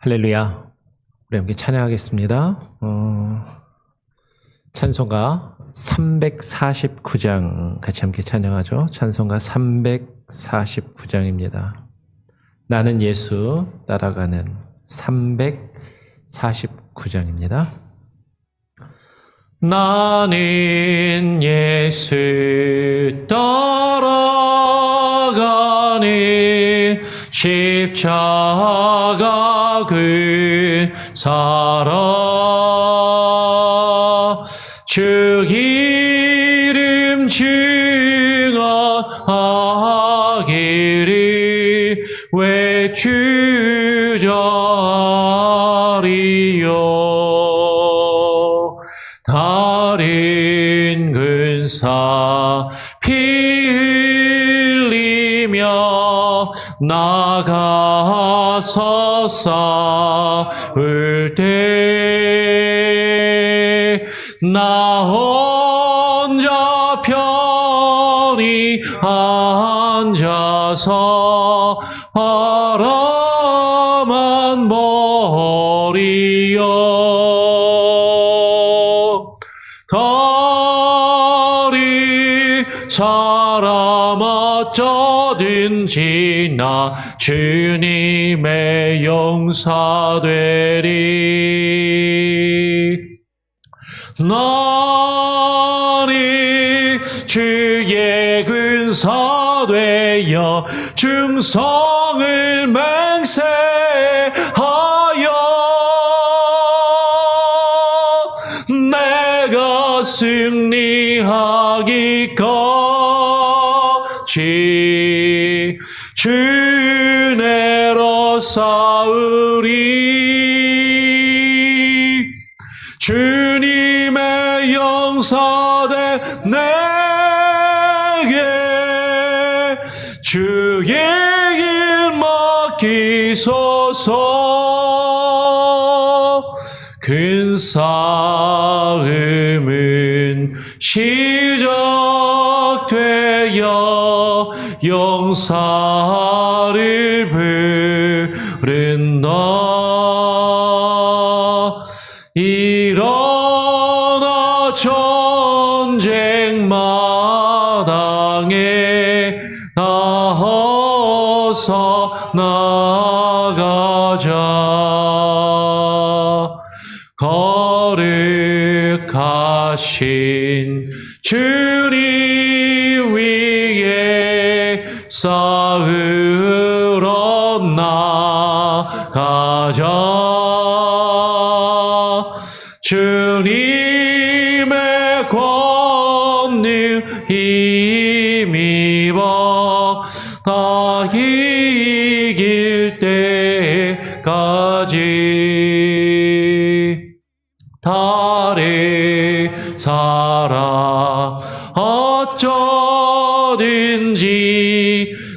할렐루야. 우리 함께 찬양하겠습니다. 찬송가 349장 같이 함께 찬양하죠. 찬송가 349장입니다. 나는 예수 따라가는 349장입니다. 나는 예수 따라가는 십자가 그 사랑 주 이름 증언하기를 외주자리요. 다른 근사 피 흘리며 나가서 싸울 때 나 혼자 편히 앉아서 바라만 버리어. 다리 사람 어쩌든지 나 주님의 용사 되리. 나니 주의 군사 되어 충성을 맹세하여 내가 승리하기까지 주내로 싸우리. 주님의 용사대 내게 주의 길 맡기소서. 큰 싸움은 시작되어 용사를 부른다. 일어나 전쟁 마당에 나서서 나가자. 거룩하신 주님 위에 싸우러 나가자. 주님의 권능 힘입어 다 이길 때까지. 다른 사람 어쩌든지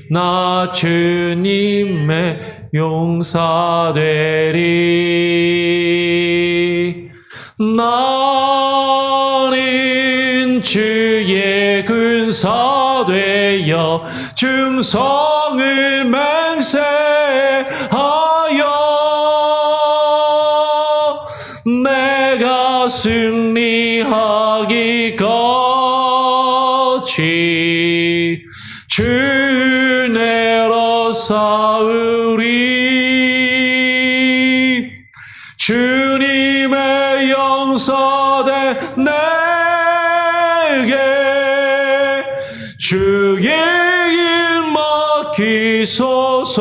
나 주님의 용사 되리. 나는 주의 군사 되어 충성을 맹세하여 내가 승리하기까지 주내로 싸우리. 주님의 용사대 내게 주의 길 맡기소서.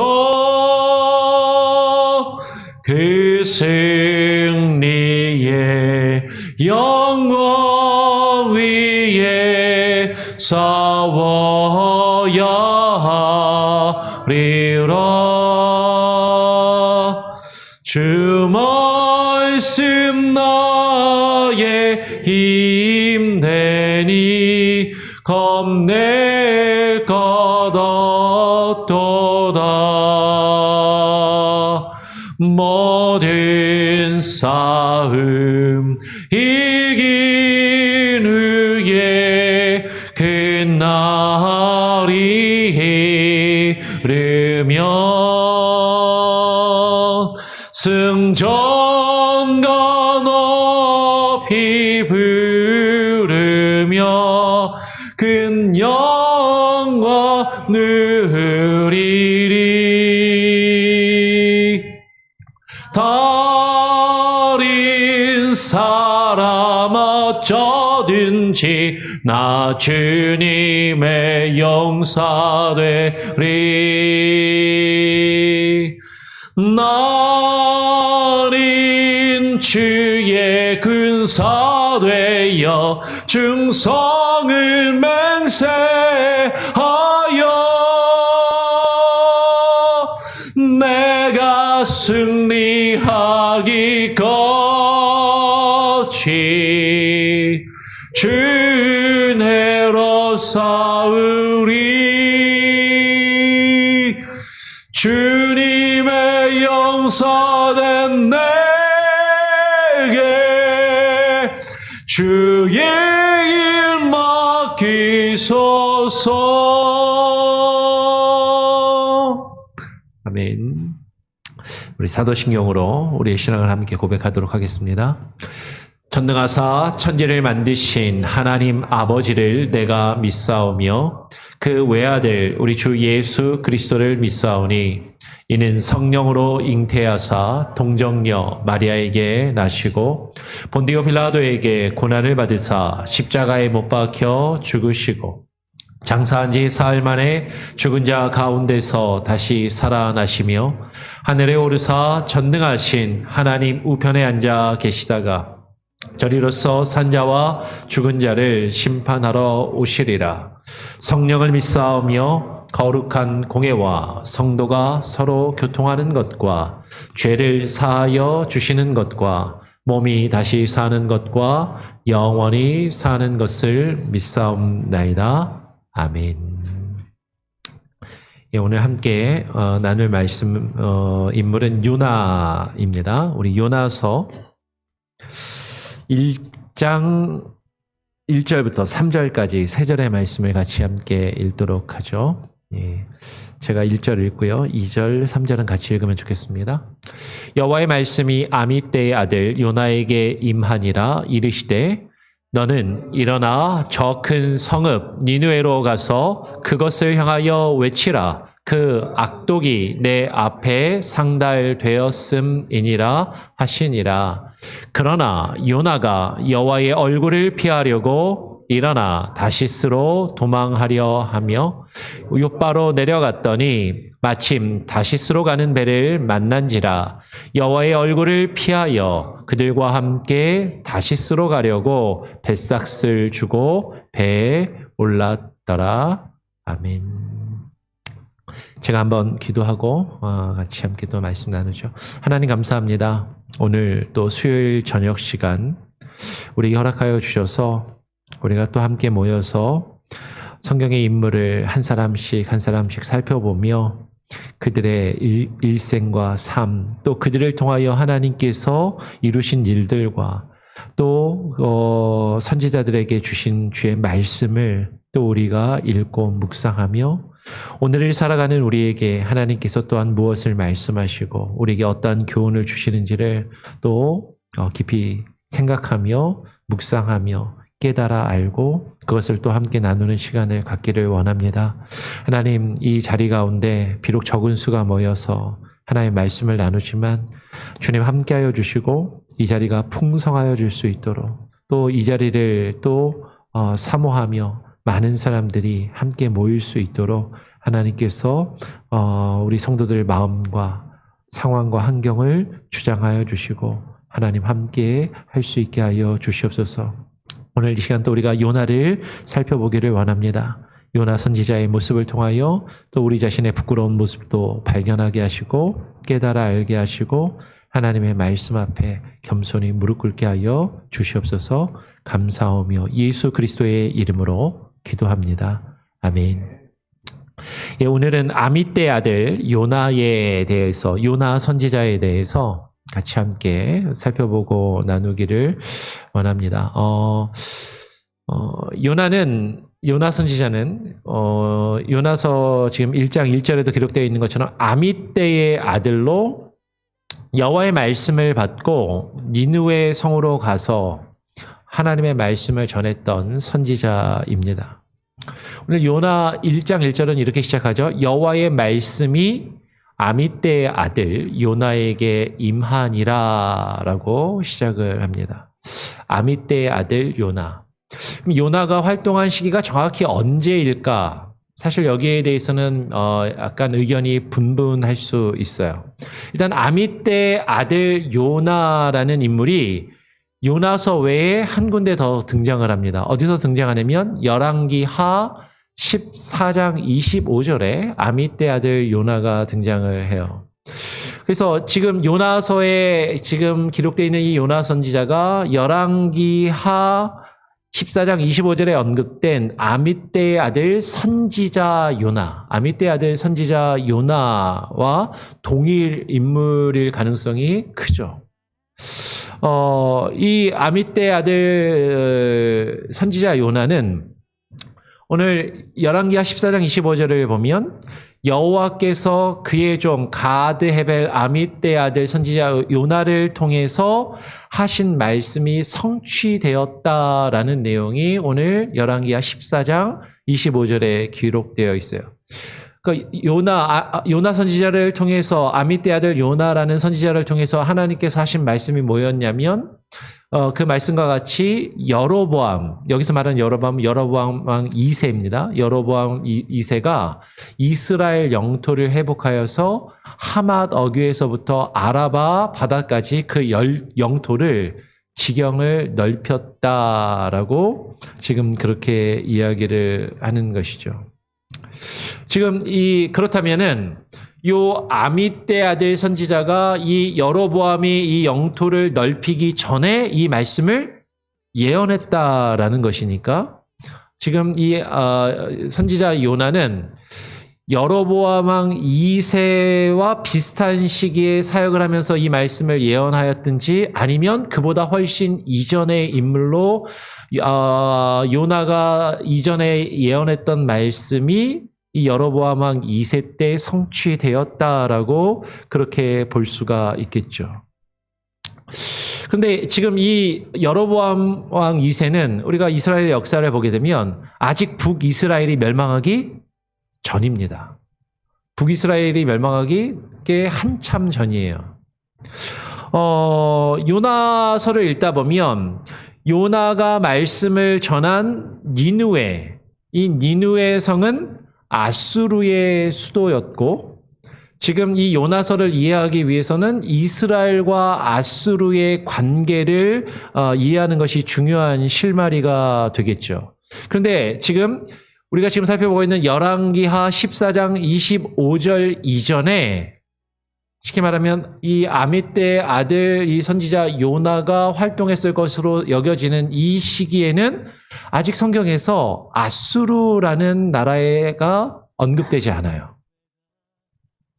그 승리의 영광 위에 싸워야 하리라. 주 말씀 나의 힘 되니 겁낼 것 없도다. 모든 싸움 이긴 후에 그 날이 이르면 승전가 높이 부르며 큰 영광 누리리. 다른 사람 어쩌든지 나 주님의 용사되리. 나는 주의 군사되어 충성을 맹세하여 내가 승리하기까지 주내로 싸우리. 주님의 용사된 내게 주의 일 맡기소서. 아멘. 우리 사도신경으로 우리의 신앙을 함께 고백하도록 하겠습니다. 전능하사 천지를 만드신 하나님 아버지를 내가 믿사오며 그 외아들 우리 주 예수 그리스도를 믿사오니 이는 성령으로 잉태하사 동정녀 마리아에게 나시고 본디오 빌라도에게 고난을 받으사 십자가에 못 박혀 죽으시고 장사한 지 사흘 만에 죽은 자 가운데서 다시 살아나시며 하늘에 오르사 전능하신 하나님 우편에 앉아 계시다가 저리로서 산자와 죽은 자를 심판하러 오시리라. 성령을 믿사오며 거룩한 공예와 성도가 서로 교통하는 것과 죄를 사하여 주시는 것과 몸이 다시 사는 것과 영원히 사는 것을 믿사옵나이다. 아멘. 예, 오늘 함께 나눌 말씀 인물은 요나입니다. 우리 요나서 1장 1절부터 3절까지 세 절의 말씀을 같이 함께 읽도록 하죠. 예, 제가 1절 읽고요. 2절, 3절은 같이 읽으면 좋겠습니다. 여호와의 말씀이 아미떼의 아들 요나에게 임하니라. 이르시되 너는 일어나 저 큰 성읍 니느웨로 가서 그것을 향하여 외치라. 그 악독이 내 앞에 상달되었음이니라 하시니라. 그러나 요나가 여호와의 얼굴을 피하려고 일어나 다시스로 도망하려 하며 욥바로 내려갔더니 마침 다시스로 가는 배를 만난지라. 여호와의 얼굴을 피하여 그들과 함께 다시스로 가려고 뱃삭을 주고 배에 올랐더라. 아멘. 제가 한번 기도하고 같이 함께 또 말씀 나누죠. 하나님 감사합니다. 오늘 또 수요일 저녁 시간 우리에게 허락하여 주셔서 우리가 또 함께 모여서 성경의 인물을 한 사람씩 살펴보며 그들의 일생과 삶, 또 그들을 통하여 하나님께서 이루신 일들과 또 선지자들에게 주신 주의 말씀을 또 우리가 읽고 묵상하며 오늘을 살아가는 우리에게 하나님께서 또한 무엇을 말씀하시고 우리에게 어떠한 교훈을 주시는지를 또 깊이 생각하며 묵상하며 깨달아 알고 그것을 또 함께 나누는 시간을 갖기를 원합니다. 하나님, 이 자리 가운데 비록 적은 수가 모여서 하나님의 말씀을 나누지만 주님 함께하여 주시고 이 자리가 풍성하여 줄 수 있도록 또 이 자리를 또 사모하며 많은 사람들이 함께 모일 수 있도록 하나님께서 우리 성도들의 마음과 상황과 환경을 주장하여 주시고 하나님 함께 할 수 있게 하여 주시옵소서. 오늘 이 시간 또 우리가 요나를 살펴보기를 원합니다. 요나 선지자의 모습을 통하여 또 우리 자신의 부끄러운 모습도 발견하게 하시고 깨달아 알게 하시고 하나님의 말씀 앞에 겸손히 무릎 꿇게 하여 주시옵소서. 감사하며 예수 그리스도의 이름으로 기도합니다. 아멘. 예, 오늘은 아미떼 아들 요나에 대해서, 요나 선지자에 대해서 같이 함께 살펴보고 나누기를 원합니다. 요나 선지자는 요나서 지금 1장 1절에도 기록되어 있는 것처럼 아미떼의 아들로 여호와의 말씀을 받고 니느웨 성으로 가서 하나님의 말씀을 전했던 선지자입니다. 오늘 요나 1장 1절은 이렇게 시작하죠. 여호와의 말씀이 아미떼의 아들 요나에게 임하니라 라고 시작을 합니다. 아미떼의 아들 요나. 그럼 요나가 활동한 시기가 정확히 언제일까? 사실 여기에 대해서는 약간 의견이 분분할 수 있어요. 일단 아미떼의 아들 요나라는 인물이 요나서 외에 한 군데 더 등장을 합니다. 어디서 등장하냐면 열왕기하 14장 25절에 아미떼 아들 요나가 등장을 해요. 그래서 지금 요나서에 지금 기록되어 있는 이 요나 선지자가 열왕기하 14장 25절에 언급된 아미떼의 아들 선지자 요나, 아미떼의 아들 선지자 요나와 동일 인물일 가능성이 크죠. 이 아미떼의 아들 선지자 요나는 오늘 열왕기하 14장 25절을 보면 여호와께서 그의 종 가드 헤벨 아미떼의 아들 선지자 요나를 통해서 하신 말씀이 성취되었다라는 내용이 오늘 열왕기하 14장 25절에 기록되어 있어요. 그러니까 요나 선지자를 통해서 아미떼의 아들 요나라는 선지자를 통해서 하나님께서 하신 말씀이 뭐였냐면 그 말씀과 같이 여로보암, 여기서 말하는 여로보암 왕 2세입니다. 여로보암 2세가 이스라엘 영토를 회복하여서 하맛 어귀에서부터 아라바 바다까지 그 영토를 지경을 넓혔다라고 지금 그렇게 이야기를 하는 것이죠. 지금 그렇다면은 요 아미떼 아들 선지자가 이 여로보암이 이 영토를 넓히기 전에 이 말씀을 예언했다라는 것이니까 지금 이 선지자 요나는 여로보암 왕 2세와 비슷한 시기에 사역을 하면서 이 말씀을 예언하였든지 아니면 그보다 훨씬 이전의 인물로 요나가 이전에 예언했던 말씀이 이 여로보암 왕 2세 때 성취되었다라고 그렇게 볼 수가 있겠죠. 그런데 지금 이 여로보암 왕 2세는 우리가 이스라엘 역사를 보게 되면 아직 북이스라엘이 멸망하기 전입니다. 북이스라엘이 멸망하기 꽤 한참 전이에요. 요나서를 읽다 보면 요나가 말씀을 전한 니느웨, 이 니느웨 성은 아수르의 수도였고 지금 이 요나서를 이해하기 위해서는 이스라엘과 아수르의 관계를 이해하는 것이 중요한 실마리가 되겠죠. 그런데 우리가 지금 살펴보고 있는 열왕기하 14장 25절 이전에 쉽게 말하면 이 아미떼의 아들 이 선지자 요나가 활동했을 것으로 여겨지는 이 시기에는 아직 성경에서 아수르라는 나라가 언급되지 않아요.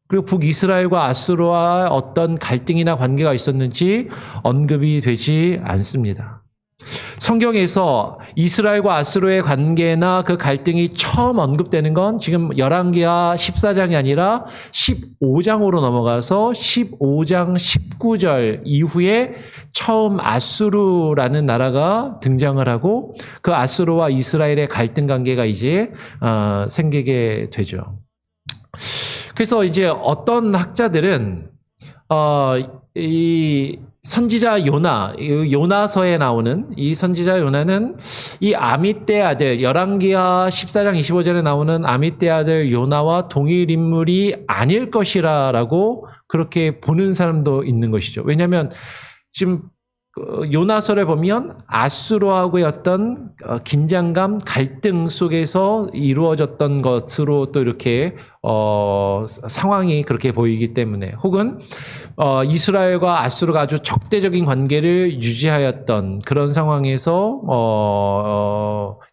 그리고 북이스라엘과 아수르와 어떤 갈등이나 관계가 있었는지 언급이 되지 않습니다. 성경에서 이스라엘과 아수르의 관계나 그 갈등이 처음 언급되는 건 지금 열왕기하 14장이 아니라 15장으로 넘어가서 15장 19절 이후에 처음 아수르라는 나라가 등장을 하고 그 아수르와 이스라엘의 갈등 관계가 이제 생기게 되죠. 그래서 이제 어떤 학자들은 이 선지자 요나서에 나오는 이 선지자 요나는 이 아미떼 아들, 열왕기하 14장 25절에 나오는 아미떼 아들 요나와 동일 인물이 아닐 것이라고 그렇게 보는 사람도 있는 것이죠. 왜냐하면 지금 요나서를 보면 아수르하고의 어떤 긴장감, 갈등 속에서 이루어졌던 것으로 또 이렇게 상황이 그렇게 보이기 때문에 혹은 이스라엘과 아수르가 아주 적대적인 관계를 유지하였던 그런 상황에서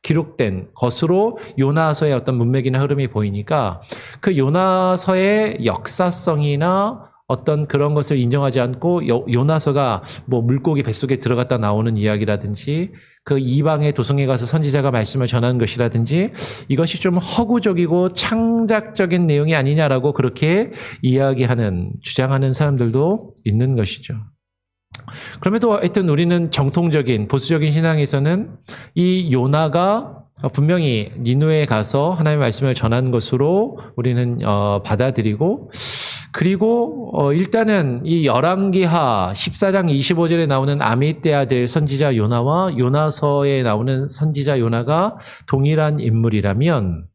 기록된 것으로 요나서의 어떤 문맥이나 흐름이 보이니까 그 요나서의 역사성이나 어떤 그런 것을 인정하지 않고 요나서가 뭐 물고기 뱃속에 들어갔다 나오는 이야기라든지 그 이방의 도성에 가서 선지자가 말씀을 전하는 것이라든지 이것이 좀 허구적이고 창작적인 내용이 아니냐라고 그렇게 이야기하는, 주장하는 사람들도 있는 것이죠. 그럼에도 하여튼 우리는 정통적인 보수적인 신앙에서는 이 요나가 분명히 니누에 가서 하나님의 말씀을 전한 것으로 우리는 받아들이고, 그리고 일단은 이 열왕기하 14장 25절에 나오는 아미떼 아들 선지자 요나와 요나서에 나오는 선지자 요나가 동일한 인물이라면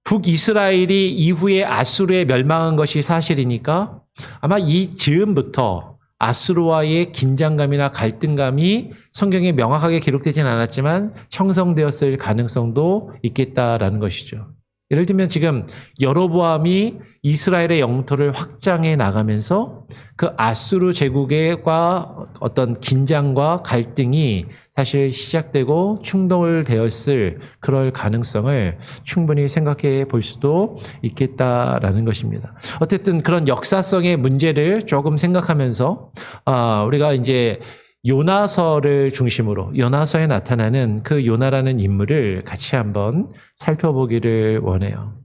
북이스라엘이 이후에 아수르에 멸망한 것이 사실이니까 아마 이 즈음부터 아수르와의 긴장감이나 갈등감이 성경에 명확하게 기록되지는 않았지만 형성되었을 가능성도 있겠다라는 것이죠. 예를 들면 지금 여로보암이 이스라엘의 영토를 확장해 나가면서 그 아수르 제국과 어떤 긴장과 갈등이 사실 시작되고 충돌되었을 그럴 가능성을 충분히 생각해 볼 수도 있겠다라는 것입니다. 어쨌든 그런 역사성의 문제를 조금 생각하면서 우리가 이제 요나서를 중심으로 요나서에 나타나는 그 요나라는 인물을 같이 한번 살펴보기를 원해요.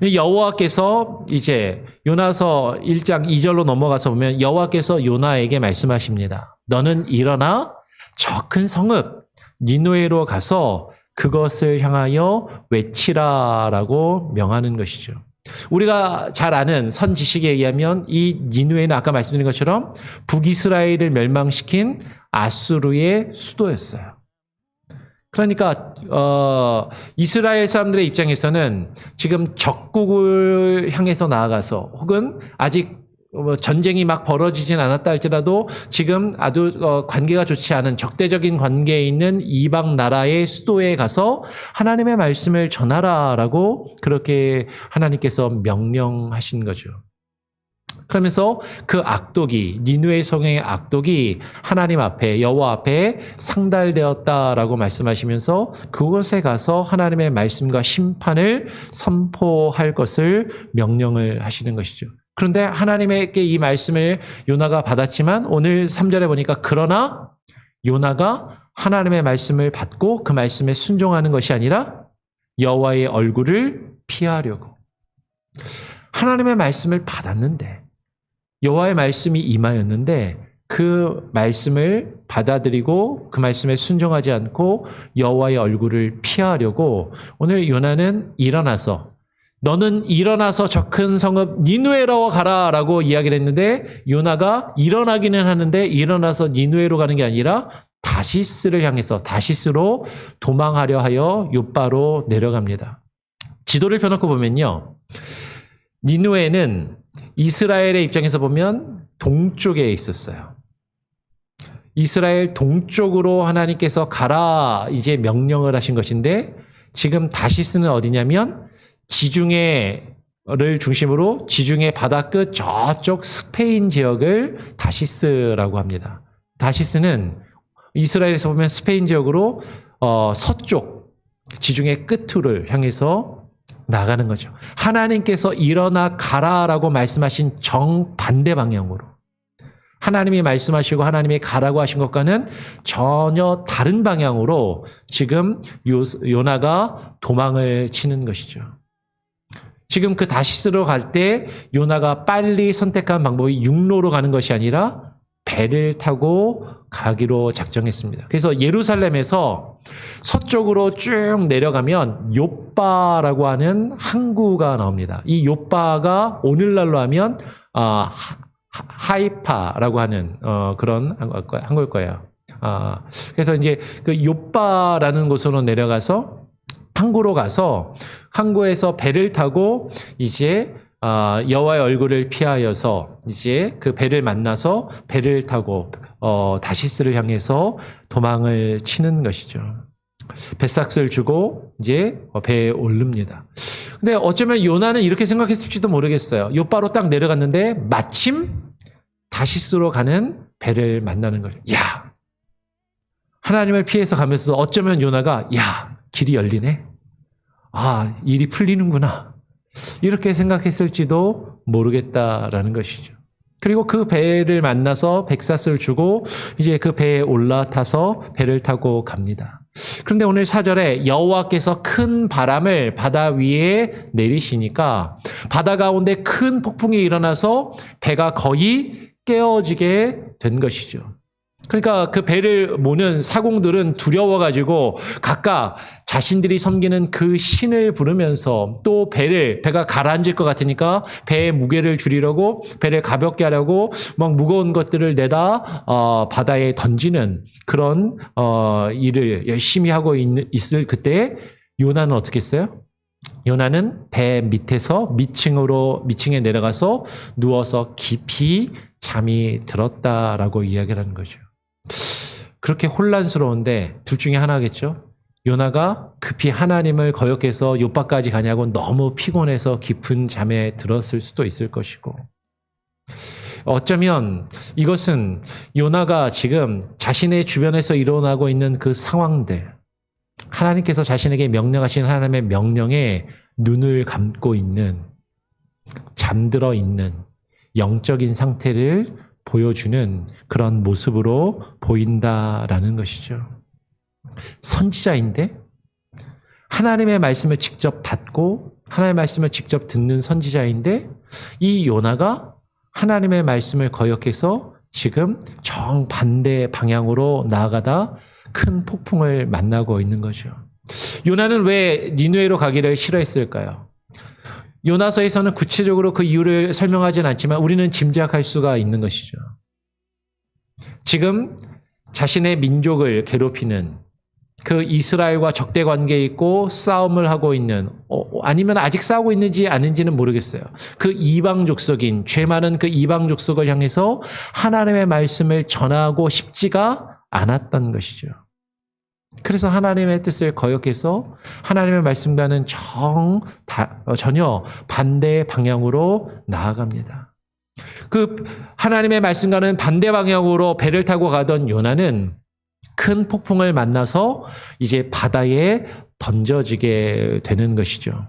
여호와께서 이제 요나서 1장 2절로 넘어가서 보면 여호와께서 요나에게 말씀하십니다. 너는 일어나 저 큰 성읍 니느웨로 가서 그것을 향하여 외치라라고 명하는 것이죠. 우리가 잘 아는 선지식에 의하면 이 니느웨는 아까 말씀드린 것처럼 북이스라엘을 멸망시킨 아수르의 수도였어요. 그러니까 이스라엘 사람들의 입장에서는 지금 적국을 향해서 나아가서 혹은 아직 전쟁이 막 벌어지진 않았다 할지라도 지금 아주 관계가 좋지 않은 적대적인 관계에 있는 이방 나라의 수도에 가서 하나님의 말씀을 전하라라고 그렇게 하나님께서 명령하신 거죠. 그러면서 그 악독이, 니느웨 성의 악독이 하나님 앞에, 여호와 앞에 상달되었다라고 말씀하시면서 그곳에 가서 하나님의 말씀과 심판을 선포할 것을 명령을 하시는 것이죠. 그런데 하나님에게 이 말씀을 요나가 받았지만 오늘 3절에 보니까 그러나 요나가 하나님의 말씀을 받고 그 말씀에 순종하는 것이 아니라 여호와의 얼굴을 피하려고. 하나님의 말씀을 받았는데 여호와의 말씀이 임하였는데 그 말씀을 받아들이고 그 말씀에 순종하지 않고 여호와의 얼굴을 피하려고 오늘 요나는 일어나서 너는 일어나서 저 큰 성읍 니느웨로 가라라고 이야기를 했는데 요나가 일어나기는 하는데 일어나서 니느웨로 가는 게 아니라 다시스를 향해서 다시스로 도망하려 하여 욥바로 내려갑니다. 지도를 펴놓고 보면요. 니느웨는 이스라엘의 입장에서 보면 동쪽에 있었어요. 이스라엘 동쪽으로 하나님께서 가라 이제 명령을 하신 것인데 지금 다시스는 어디냐면 지중해를 중심으로 지중해 바다 끝 저쪽 스페인 지역을 다시스라고 합니다. 다시스는 이스라엘에서 보면 스페인 지역으로 서쪽 지중해 끝을 향해서 나가는 거죠. 하나님께서 일어나 가라라고 말씀하신 정반대 방향으로 하나님이 말씀하시고 하나님이 가라고 하신 것과는 전혀 다른 방향으로 지금 요나가 도망을 치는 것이죠. 지금 그 다시스로 갈 때 요나가 빨리 선택한 방법이 육로로 가는 것이 아니라 배를 타고 가기로 작정했습니다. 그래서 예루살렘에서 서쪽으로 쭉 내려가면 욥바라고 하는 항구가 나옵니다. 이 욥바가 오늘날로 하면 하이파라고 하는 그런 항구일 거예요. 그래서 이제 그 욥바라는 곳으로 내려가서 항구로 가서 항구에서 배를 타고 이제 여호와의 얼굴을 피하여서 이제 그 배를 만나서 배를 타고 다시스를 향해서 도망을 치는 것이죠. 뱃삭스를 주고 이제 배에 오릅니다. 근데 어쩌면 요나는 이렇게 생각했을지도 모르겠어요. 욥바로 딱 내려갔는데 마침 다시스로 가는 배를 만나는 거죠. 야, 하나님을 피해서 가면서도 어쩌면 요나가 야, 길이 열리네. 일이 풀리는구나. 이렇게 생각했을지도 모르겠다라는 것이죠. 그리고 그 배를 만나서 백사스를 주고 이제 그 배에 올라타서 배를 타고 갑니다. 그런데 오늘 4절에 여호와께서 큰 바람을 바다 위에 내리시니까 바다 가운데 큰 폭풍이 일어나서 배가 거의 깨어지게 된 것이죠. 그러니까 그 배를 모는 사공들은 두려워가지고 각각 자신들이 섬기는 그 신을 부르면서 또 배가 가라앉을 것 같으니까 배의 무게를 줄이려고 배를 가볍게 하려고 막 무거운 것들을 내다 바다에 던지는 그런 일을 열심히 하고 있을 그때 요나는 어떻게 했어요? 요나는 배 밑에서 미층에 내려가서 누워서 깊이 잠이 들었다라고 이야기를 하는 거죠. 그렇게 혼란스러운데 둘 중에 하나겠죠. 요나가 급히 하나님을 거역해서 요바까지 가냐고 너무 피곤해서 깊은 잠에 들었을 수도 있을 것이고, 어쩌면 이것은 요나가 지금 자신의 주변에서 일어나고 있는 그 상황들, 하나님께서 자신에게 명령하신 하나님의 명령에 눈을 감고 있는, 잠들어 있는 영적인 상태를 보여주는 그런 모습으로 보인다라는 것이죠. 선지자인데 하나님의 말씀을 직접 받고 하나님의 말씀을 직접 듣는 선지자인데 이 요나가 하나님의 말씀을 거역해서 지금 정반대 방향으로 나아가다 큰 폭풍을 만나고 있는 거죠. 요나는 왜 니느웨로 가기를 싫어했을까요? 요나서에서는 구체적으로 그 이유를 설명하지는 않지만 우리는 짐작할 수가 있는 것이죠. 지금 자신의 민족을 괴롭히는 그 이스라엘과 적대 관계에 있고 싸움을 하고 있는, 아니면 아직 싸우고 있는지 아닌지는 모르겠어요. 그 이방 족속인, 죄 많은 그 이방 족속을 향해서 하나님의 말씀을 전하고 싶지가 않았던 것이죠. 그래서 하나님의 뜻을 거역해서 하나님의 말씀과는 전혀 반대 방향으로 나아갑니다. 그 하나님의 말씀과는 반대 방향으로 배를 타고 가던 요나는 큰 폭풍을 만나서 이제 바다에 던져지게 되는 것이죠.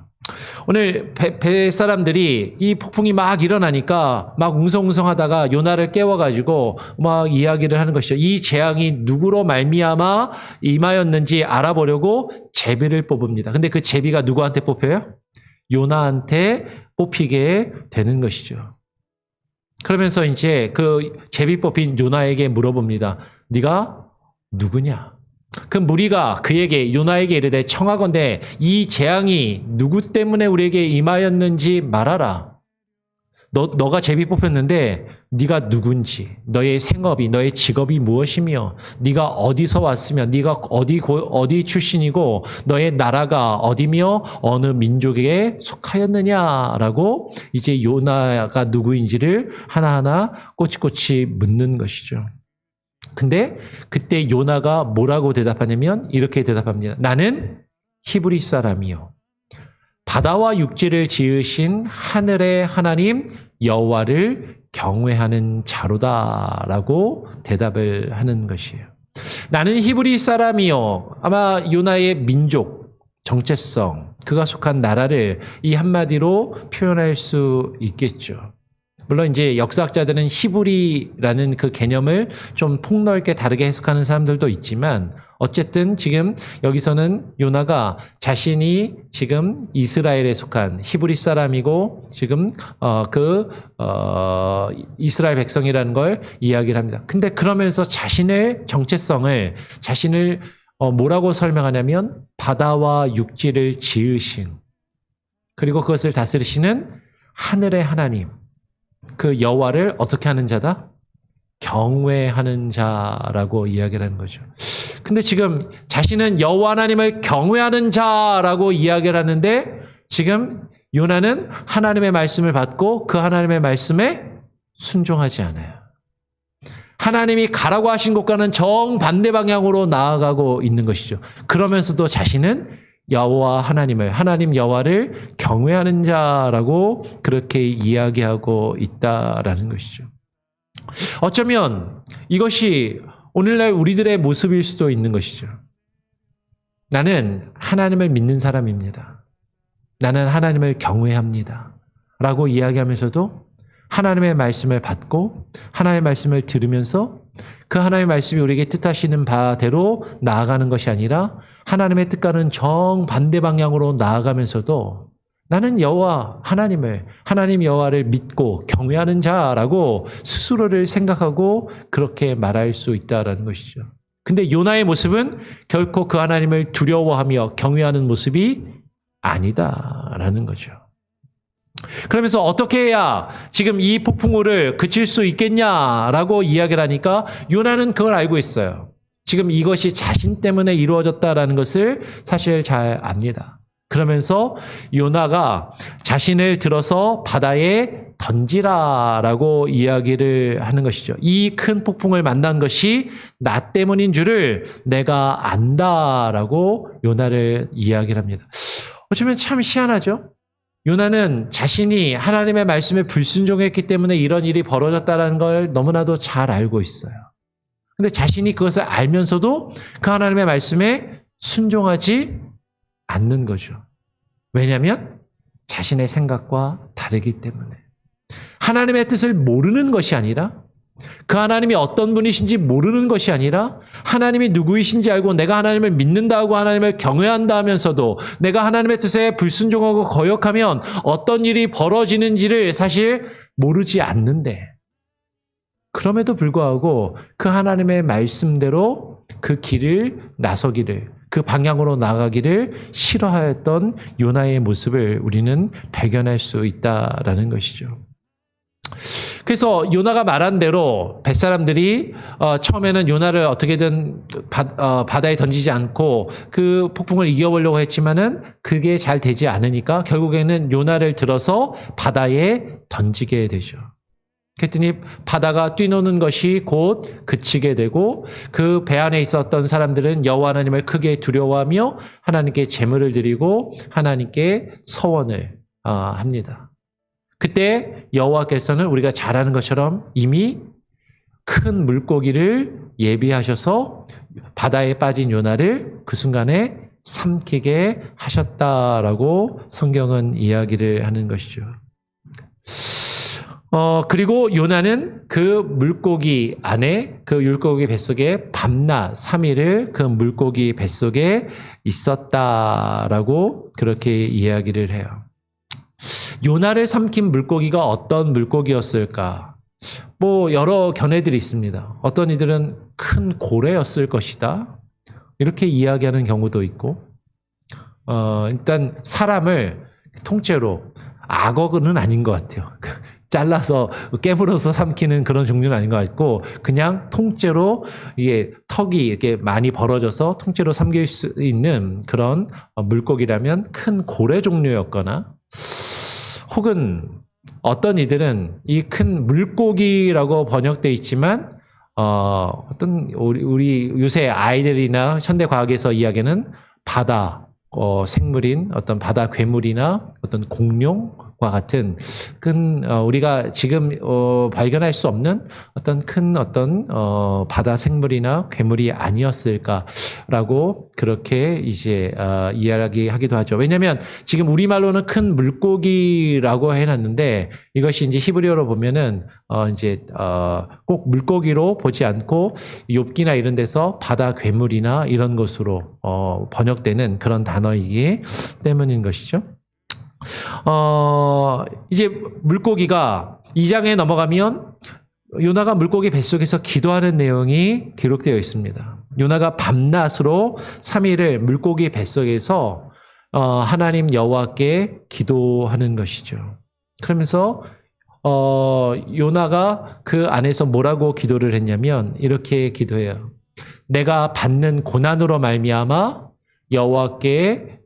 오늘 배 사람들이 이 폭풍이 막 일어나니까 막 웅성웅성하다가 요나를 깨워가지고 막 이야기를 하는 것이죠. 이 재앙이 누구로 말미암아 임하였는지 알아보려고 제비를 뽑습니다. 근데 그 제비가 누구한테 뽑혀요? 요나한테 뽑히게 되는 것이죠. 그러면서 이제 그 제비 뽑힌 요나에게 물어봅니다. 네가 누구냐? 그 무리가 그에게 요나에게 이르되 청하건대 이 재앙이 누구 때문에 우리에게 임하였는지 말하라. 너가 제비 뽑혔는데 네가 누군지, 너의 생업이, 너의 직업이 무엇이며, 네가 어디서 왔으며, 네가 어디 출신이고, 너의 나라가 어디며 어느 민족에게 속하였느냐라고 이제 요나가 누구인지를 하나하나 꼬치꼬치 묻는 것이죠. 근데 그때 요나가 뭐라고 대답하냐면 이렇게 대답합니다. 나는 히브리 사람이요 바다와 육지를 지으신 하늘의 하나님 여호와를 경외하는 자로다라고 대답을 하는 것이에요. 나는 히브리 사람이요. 아마 요나의 민족, 정체성, 그가 속한 나라를 이 한마디로 표현할 수 있겠죠. 물론 이제 역사학자들은 히브리라는 그 개념을 좀 폭넓게 다르게 해석하는 사람들도 있지만 어쨌든 지금 여기서는 요나가 자신이 지금 이스라엘에 속한 히브리 사람이고 지금 이스라엘 백성이라는 걸 이야기를 합니다. 근데 그러면서 자신의 정체성을 뭐라고 설명하냐면 바다와 육지를 지으신 그리고 그것을 다스리시는 하늘의 하나님 그 여호와를 어떻게 하는 자다? 경외하는 자라고 이야기를 하는 거죠. 근데 지금 자신은 여호와 하나님을 경외하는 자라고 이야기를 하는데 지금 요나는 하나님의 말씀을 받고 그 하나님의 말씀에 순종하지 않아요. 하나님이 가라고 하신 곳과는 정반대 방향으로 나아가고 있는 것이죠. 그러면서도 자신은 하나님 여호와를 경외하는 자라고 그렇게 이야기하고 있다라는 것이죠. 어쩌면 이것이 오늘날 우리들의 모습일 수도 있는 것이죠. 나는 하나님을 믿는 사람입니다. 나는 하나님을 경외합니다. 라고 이야기하면서도 하나님의 말씀을 받고 하나님의 말씀을 들으면서 그 하나님의 말씀이 우리에게 뜻하시는 바대로 나아가는 것이 아니라 하나님의 뜻과는 정반대 방향으로 나아가면서도 나는 여호와 하나님 여호와를 믿고 경외하는 자라고 스스로를 생각하고 그렇게 말할 수 있다라는 것이죠. 근데 요나의 모습은 결코 그 하나님을 두려워하며 경외하는 모습이 아니다라는 거죠. 그러면서 어떻게 해야 지금 이 폭풍우를 그칠 수 있겠냐라고 이야기를 하니까 요나는 그걸 알고 있어요. 지금 이것이 자신 때문에 이루어졌다라는 것을 사실 잘 압니다. 그러면서 요나가 자신을 들어서 바다에 던지라라고 이야기를 하는 것이죠. 이 큰 폭풍을 만난 것이 나 때문인 줄을 내가 안다라고 요나를 이야기를 합니다. 어쩌면 참 희한하죠? 요나는 자신이 하나님의 말씀에 불순종했기 때문에 이런 일이 벌어졌다는 걸 너무나도 잘 알고 있어요. 근데 자신이 그것을 알면서도 그 하나님의 말씀에 순종하지 않는 거죠. 왜냐하면 자신의 생각과 다르기 때문에. 하나님의 뜻을 모르는 것이 아니라 그 하나님이 어떤 분이신지 모르는 것이 아니라 하나님이 누구이신지 알고 내가 하나님을 믿는다고 하나님을 경외한다 하면서도 내가 하나님의 뜻에 불순종하고 거역하면 어떤 일이 벌어지는지를 사실 모르지 않는데 그럼에도 불구하고 그 하나님의 말씀대로 그 길을 나서기를 그 방향으로 나가기를 싫어하였던 요나의 모습을 우리는 발견할 수 있다라는 것이죠. 그래서 요나가 말한 대로 뱃사람들이 처음에는 요나를 어떻게든 바다에 던지지 않고 그 폭풍을 이겨보려고 했지만은 그게 잘 되지 않으니까 결국에는 요나를 들어서 바다에 던지게 되죠. 그랬더니 바다가 뛰노는 것이 곧 그치게 되고 그 배 안에 있었던 사람들은 여호와 하나님을 크게 두려워하며 하나님께 제물을 드리고 하나님께 서원을 합니다. 그때 여호와께서는 우리가 잘 아는 것처럼 이미 큰 물고기를 예비하셔서 바다에 빠진 요나를 그 순간에 삼키게 하셨다라고 성경은 이야기를 하는 것이죠. 그리고 요나는 그 물고기 안에 그 물고기 뱃속에 밤낮 3일을 그 물고기 뱃속에 있었다라고 그렇게 이야기를 해요. 요나를 삼킨 물고기가 어떤 물고기였을까? 여러 견해들이 있습니다. 어떤 이들은 큰 고래였을 것이다. 이렇게 이야기하는 경우도 있고, 일단 사람을 통째로 악어는 아닌 것 같아요. 잘라서 깨물어서 삼키는 그런 종류는 아닌 것 같고 그냥 통째로 이게 턱이 이렇게 많이 벌어져서 통째로 삼킬 수 있는 그런 물고기라면 큰 고래 종류였거나 혹은 어떤 이들은 이 큰 물고기라고 번역되어 있지만 어떤 우리 요새 아이들이나 현대 과학에서 이야기하는 바다 생물인 어떤 바다 괴물이나 어떤 공룡과 같은 큰 우리가 지금 발견할 수 없는 어떤 큰 바다 생물이나 괴물이 아니었을까라고 그렇게 이제 이야기하기도 하죠. 왜냐하면 지금 우리말로는 큰 물고기라고 해놨는데 이것이 이제 히브리어로 보면은 이제 꼭 물고기로 보지 않고 욥기나 이런 데서 바다 괴물이나 이런 것으로 번역되는 그런 단어이기 때문인 것이죠. 이제 물고기가 2장에 넘어가면 요나가 물고기 뱃속에서 기도하는 내용이 기록되어 있습니다. 요나가 밤낮으로 3일을 물고기 뱃속에서 하나님 여호와께 기도하는 것이죠. 그러면서 요나가 그 안에서 뭐라고 기도를 했냐면 이렇게 기도해요. 내가 받는 고난으로 말미암아 여호와께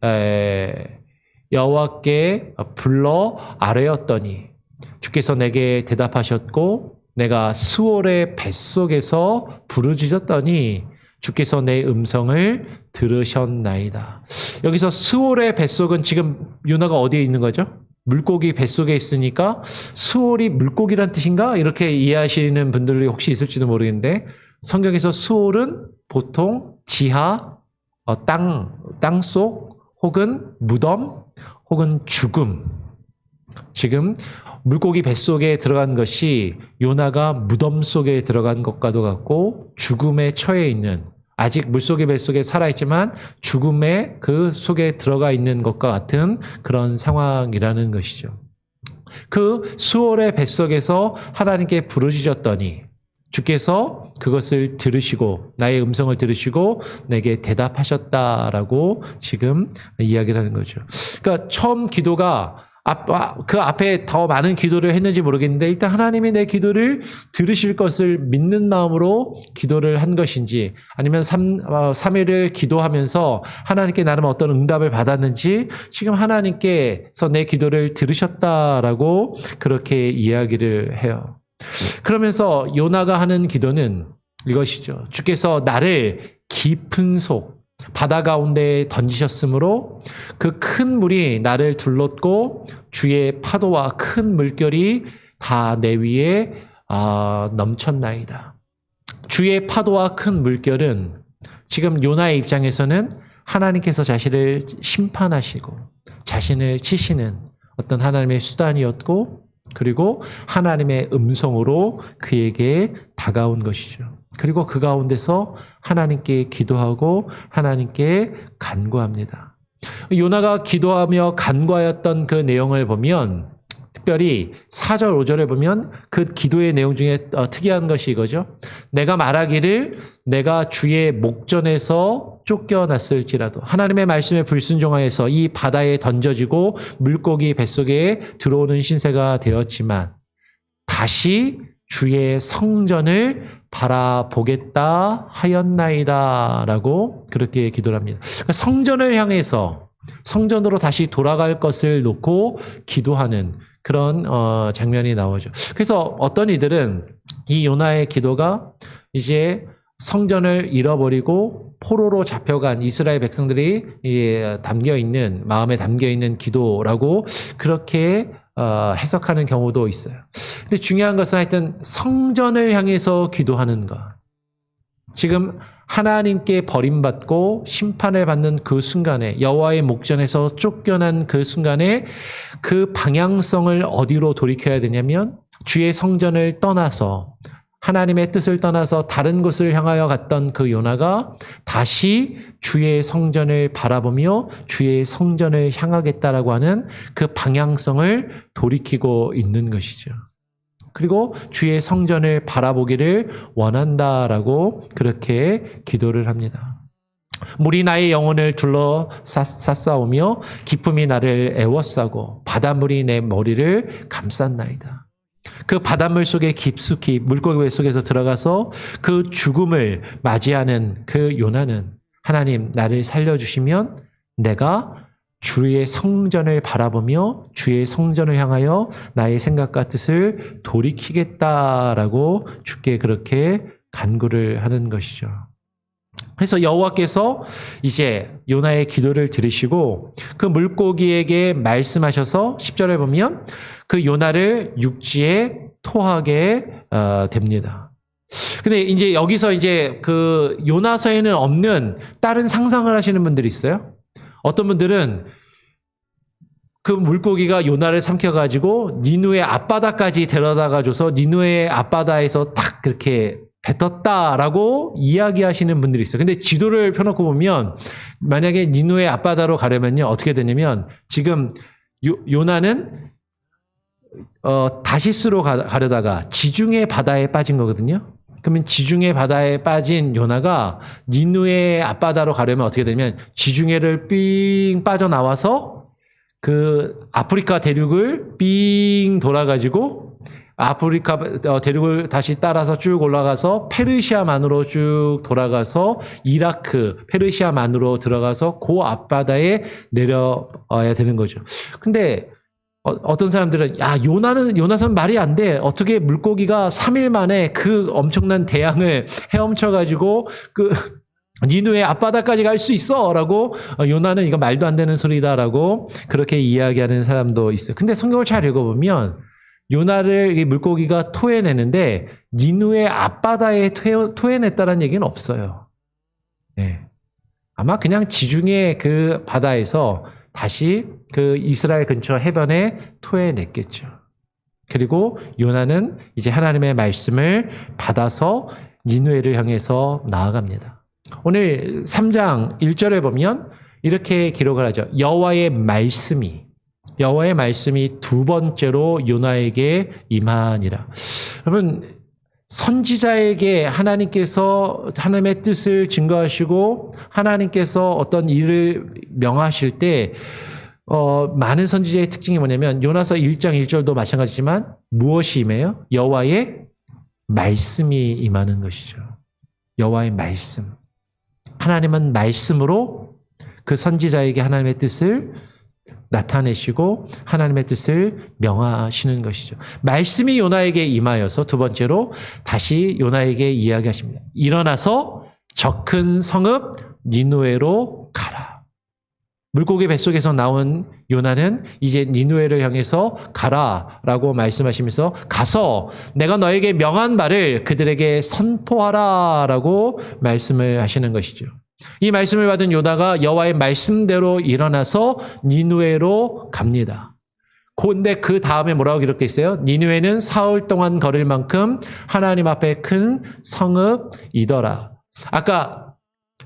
불러 아뢰었더니 주께서 내게 대답하셨고 내가 스올의 뱃속에서 부르짖었더니 주께서 내 음성을 들으셨나이다. 여기서 스올의 뱃속은 지금 요나가 어디에 있는 거죠? 물고기 뱃속에 있으니까 스올이 물고기란 뜻인가? 이렇게 이해하시는 분들이 혹시 있을지도 모르겠는데 성경에서 스올은 보통 지하, 땅속 혹은 무덤 혹은 죽음. 지금 물고기 뱃속에 들어간 것이 요나가 무덤 속에 들어간 것과도 같고 죽음에 처해 있는, 아직 물속의 뱃속에 살아있지만 죽음의 그 속에 들어가 있는 것과 같은 그런 상황이라는 것이죠. 그 수월의 뱃속에서 하나님께 부르짖었더니 주께서 그것을 들으시고 나의 음성을 들으시고 내게 대답하셨다라고 지금 이야기를 하는 거죠. 그러니까 처음 기도가 그 앞에 더 많은 기도를 했는지 모르겠는데 일단 하나님이 내 기도를 들으실 것을 믿는 마음으로 기도를 한 것인지, 아니면 3일을 기도하면서 하나님께 나름 어떤 응답을 받았는지 지금 하나님께서 내 기도를 들으셨다라고 그렇게 이야기를 해요. 그러면서 요나가 하는 기도는 이것이죠. 주께서 나를 깊은 속 바다 가운데에 던지셨으므로 그 큰 물이 나를 둘렀고 주의 파도와 큰 물결이 다 내 위에 넘쳤나이다. 주의 파도와 큰 물결은 지금 요나의 입장에서는 하나님께서 자신을 심판하시고 자신을 치시는 어떤 하나님의 수단이었고, 그리고 하나님의 음성으로 그에게 다가온 것이죠. 그리고 그 가운데서 하나님께 기도하고 하나님께 간구합니다. 요나가 기도하며 간구하였던 그 내용을 보면, 특별히 4절, 5절에 보면 그 기도의 내용 중에 특이한 것이 이거죠. 내가 말하기를 내가 주의 목전에서 쫓겨났을지라도, 하나님의 말씀에 불순종하여서 이 바다에 던져지고 물고기 뱃속에 들어오는 신세가 되었지만 다시 주의 성전을 바라보겠다 하였나이다 라고 그렇게 기도를 합니다. 그러니까 성전을 향해서 성전으로 다시 돌아갈 것을 놓고 기도하는 그런 장면이 나오죠. 그래서 어떤 이들은 이 요나의 기도가 이제 성전을 잃어버리고 포로로 잡혀간 이스라엘 백성들이 마음에 담겨 있는 기도라고 그렇게 해석하는 경우도 있어요. 근데 중요한 것은 하여튼 성전을 향해서 기도하는 것. 지금 하나님께 버림받고 심판을 받는 그 순간에, 여호와의 목전에서 쫓겨난 그 순간에 그 방향성을 어디로 돌이켜야 되냐면 주의 성전을 떠나서, 하나님의 뜻을 떠나서 다른 곳을 향하여 갔던 그 요나가 다시 주의 성전을 바라보며 주의 성전을 향하겠다라고 하는 그 방향성을 돌이키고 있는 것이죠. 그리고 주의 성전을 바라보기를 원한다라고 그렇게 기도를 합니다. 물이 나의 영혼을 둘러 쌌사오며 기쁨이 나를 애워싸고 바닷물이 내 머리를 감쌌나이다. 그 바닷물 속에 깊숙이 물고기 속에서 들어가서 그 죽음을 맞이하는 그 요나는, 하나님 나를 살려주시면 내가 주의 성전을 바라보며 주의 성전을 향하여 나의 생각과 뜻을 돌이키겠다라고 주께 그렇게 간구를 하는 것이죠. 그래서 여호와께서 이제 요나의 기도를 들으시고 그 물고기에게 말씀하셔서 10절에 보면 그 요나를 육지에 토하게 됩니다. 근데 이제 여기서 이제 그 요나서에는 없는 다른 상상을 하시는 분들이 있어요. 어떤 분들은 그 물고기가 요나를 삼켜가지고 니누의 앞바다까지 데려다가줘서 니누의 앞바다에서 탁 그렇게 뱉었다라고 이야기하시는 분들이 있어요. 근데 지도를 펴놓고 보면 만약에 니누의 앞바다로 가려면요 어떻게 되냐면 지금 요나는 다시스로 가려다가 지중해 바다에 빠진 거거든요. 그러면 지중해 바다에 빠진 요나가 니누의 앞바다로 가려면 어떻게 되냐면 지중해를 삥 빠져나와서 그 아프리카 대륙을 삥 돌아가지고 아프리카 대륙을 다시 따라서 쭉 올라가서 페르시아만으로 쭉 돌아가서 이라크, 페르시아만으로 들어가서 그 앞바다에 내려와야 되는 거죠. 근데 어떤 사람들은 요나선 말이 안 돼. 어떻게 물고기가 3일 만에 그 엄청난 대양을 헤엄쳐가지고 그 니누의 앞바다까지 갈 수 있어 라고 요나는 이거 말도 안 되는 소리다라고 그렇게 이야기하는 사람도 있어요. 근데 성경을 잘 읽어보면 요나를 이 물고기가 토해내는데 니누의 앞바다에 토해냈다는 얘기는 없어요. 네. 아마 그냥 지중해 그 바다에서 다시 그 이스라엘 근처 해변에 토해냈겠죠. 그리고 요나는 이제 하나님의 말씀을 받아서 니느웨를 향해서 나아갑니다. 오늘 3장 1절에 보면 이렇게 기록을 하죠. 여호와의 말씀이 두 번째로 요나에게 임하니라. 여러분, 선지자에게 하나님께서 하나님의 뜻을 증거하시고 하나님께서 어떤 일을 명하실 때 많은 선지자의 특징이 뭐냐면 요나서 1장 1절도 마찬가지지만 무엇이 임해요? 여호와의 말씀이 임하는 것이죠. 여호와의 말씀. 하나님은 말씀으로 그 선지자에게 하나님의 뜻을 나타내시고 하나님의 뜻을 명하시는 것이죠. 말씀이 요나에게 임하여서 두 번째로 다시 요나에게 이야기하십니다. 일어나서 저 큰 성읍 니느웨로 가라. 물고기 뱃속에서 나온 요나는 이제 니느웨를 향해서 가라라고 말씀하시면서 가서 내가 너에게 명한 말을 그들에게 선포하라라고 말씀을 하시는 것이죠. 이 말씀을 받은 요나가 여호와의 말씀대로 일어나서 니느웨로 갑니다. 그런데 그 다음에 뭐라고 기록되어 있어요? 니느웨는 사흘 동안 걸을 만큼 하나님 앞에 큰 성읍이더라. 아까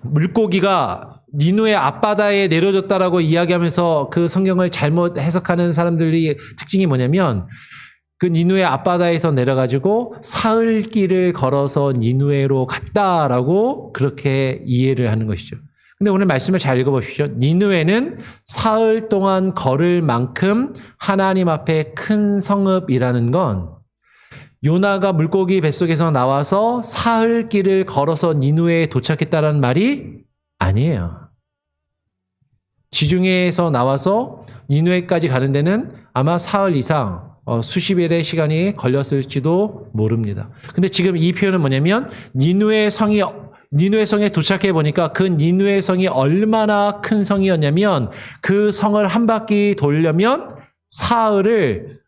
물고기가 니느웨 앞바다에 내려졌다라고 이야기하면서 그 성경을 잘못 해석하는 사람들이 특징이 뭐냐면 그 니느웨 앞바다에서 내려가지고 사흘 길을 걸어서 니느웨로 갔다라고 그렇게 이해를 하는 것이죠. 근데 오늘 말씀을 잘 읽어보십시오. 니느웨는 사흘 동안 걸을 만큼 하나님 앞에 큰 성읍이라는 건 요나가 물고기 뱃속에서 나와서 사흘 길을 걸어서 니느웨에 도착했다는 말이 아니에요. 지중해에서 나와서 니느웨까지 가는 데는 아마 사흘 이상 수십 일의 시간이 걸렸을지도 모릅니다. 근데 지금 이 표현은 뭐냐면 니느웨 성에 도착해 보니까 그 니느웨 성이 얼마나 큰 성이었냐면 그 성을 한 바퀴 돌려면 사흘을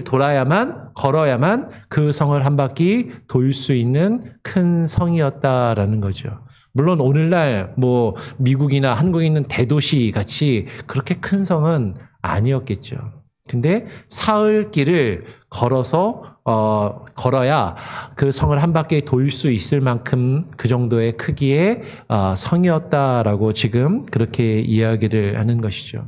걸어야만 그 성을 한 바퀴 돌 수 있는 큰 성이었다라는 거죠. 물론 오늘날 뭐 미국이나 한국에 있는 대도시 같이 그렇게 큰 성은 아니었겠죠. 근데 사흘 길을 걸어야 그 성을 한 바퀴 돌 수 있을 만큼 그 정도의 크기의 성이었다라고 지금 그렇게 이야기를 하는 것이죠.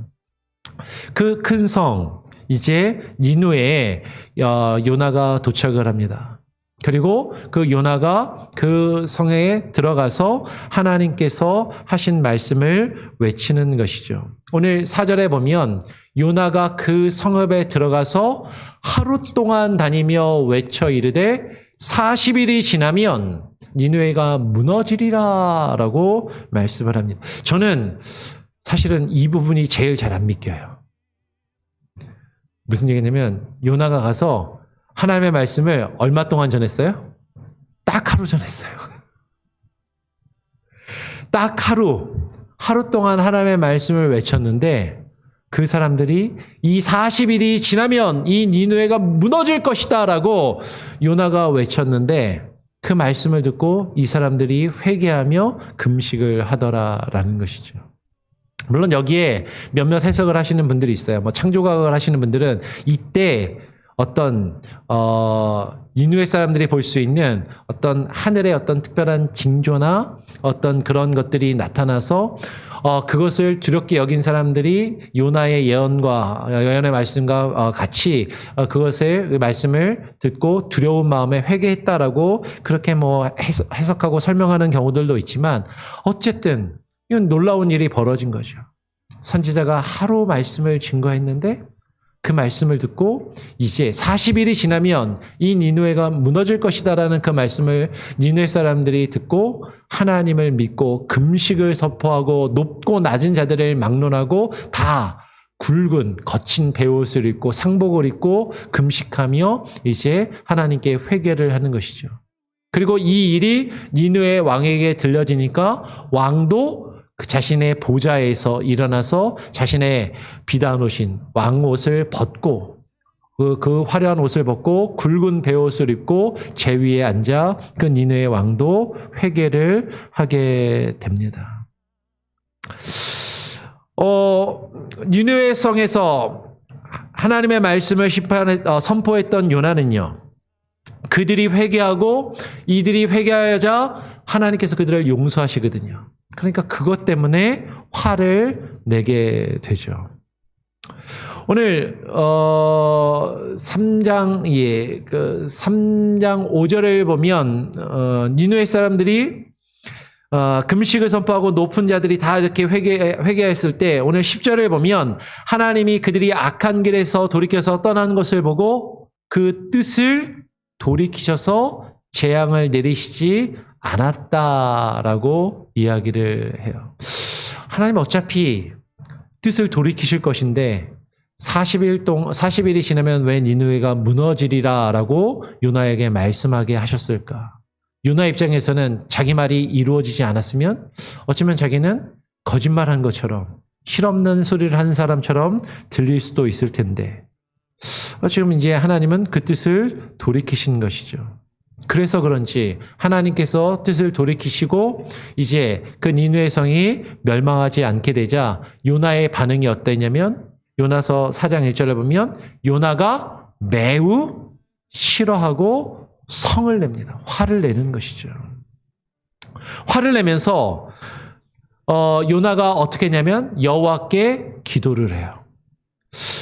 그 큰 성, 이제 니느웨에 요나가 도착을 합니다. 그리고 그 요나가 그 성에 들어가서 하나님께서 하신 말씀을 외치는 것이죠. 오늘 4절에 보면 요나가 그 성읍에 들어가서 하루 동안 다니며 외쳐 이르되 40일이 지나면 니느웨가 무너지리라 라고 말씀을 합니다. 저는 사실은 이 부분이 제일 잘 안 믿겨요. 무슨 얘기냐면 요나가 가서 하나님의 말씀을 얼마 동안 전했어요? 딱 하루 전했어요. 딱 하루 동안 하나님의 말씀을 외쳤는데 그 사람들이 이 40일이 지나면 이 니느웨가 무너질 것이다 라고 요나가 외쳤는데 그 말씀을 듣고 이 사람들이 회개하며 금식을 하더라라는 것이죠. 물론 여기에 몇몇 해석을 하시는 분들이 있어요. 뭐 창조과학을 하시는 분들은 이때 어떤 니느웨 사람들이 볼 수 있는 어떤 하늘의 어떤 특별한 징조나 어떤 그런 것들이 나타나서 그것을 두렵게 여긴 사람들이 요나의 예언의 말씀과 같이 그 말씀을 듣고 두려운 마음에 회개했다라고 그렇게 뭐 해석하고 설명하는 경우들도 있지만 어쨌든 이건 놀라운 일이 벌어진 거죠. 선지자가 하루 말씀을 증거했는데 그 말씀을 듣고 이제 40일이 지나면 이 니느웨가 무너질 것이다라는 그 말씀을 니느웨 사람들이 듣고 하나님을 믿고 금식을 선포하고 높고 낮은 자들을 막론하고 다 굵은 거친 베옷을 입고 상복을 입고 금식하며 이제 하나님께 회개를 하는 것이죠. 그리고 이 일이 니느웨 왕에게 들려지니까 왕도 그 자신의 보좌에서 일어나서 자신의 비단 옷인 왕옷을 벗고 그 화려한 옷을 벗고 굵은 베옷을 입고 제 위에 앉아 그 니느웨 왕도 회개를 하게 됩니다. 니느웨 성에서 하나님의 말씀을 선포했던 요나는요, 그들이 회개하고 이들이 회개하자 하나님께서 그들을 용서하시거든요. 그러니까 그것 때문에 화를 내게 되죠. 오늘 3장 5절을 보면 니느웨 사람들이 금식을 선포하고 높은 자들이 다 이렇게 회개했을 때, 오늘 10절을 보면 하나님이 그들이 악한 길에서 돌이켜서 떠난 것을 보고 그 뜻을 돌이키셔서 재앙을 내리시지 않았다라고 이야기를 해요. 하나님 어차피 뜻을 돌이키실 것인데 40일이 지나면 왜 니느웨가 무너지리라 라고 요나에게 말씀하게 하셨을까? 요나 입장에서는 자기 말이 이루어지지 않았으면 어쩌면 자기는 거짓말한 것처럼, 실없는 소리를 하는 사람처럼 들릴 수도 있을 텐데, 지금 이제 하나님은 그 뜻을 돌이키신 것이죠. 그래서 그런지 하나님께서 뜻을 돌이키시고 이제 그 니느웨 성이 멸망하지 않게 되자 요나의 반응이 어땠냐면, 요나서 4장 1절을 보면 요나가 매우 싫어하고 성을 냅니다. 화를 내는 것이죠. 화를 내면서 요나가 어떻게 했냐면 여호와께 기도를 해요.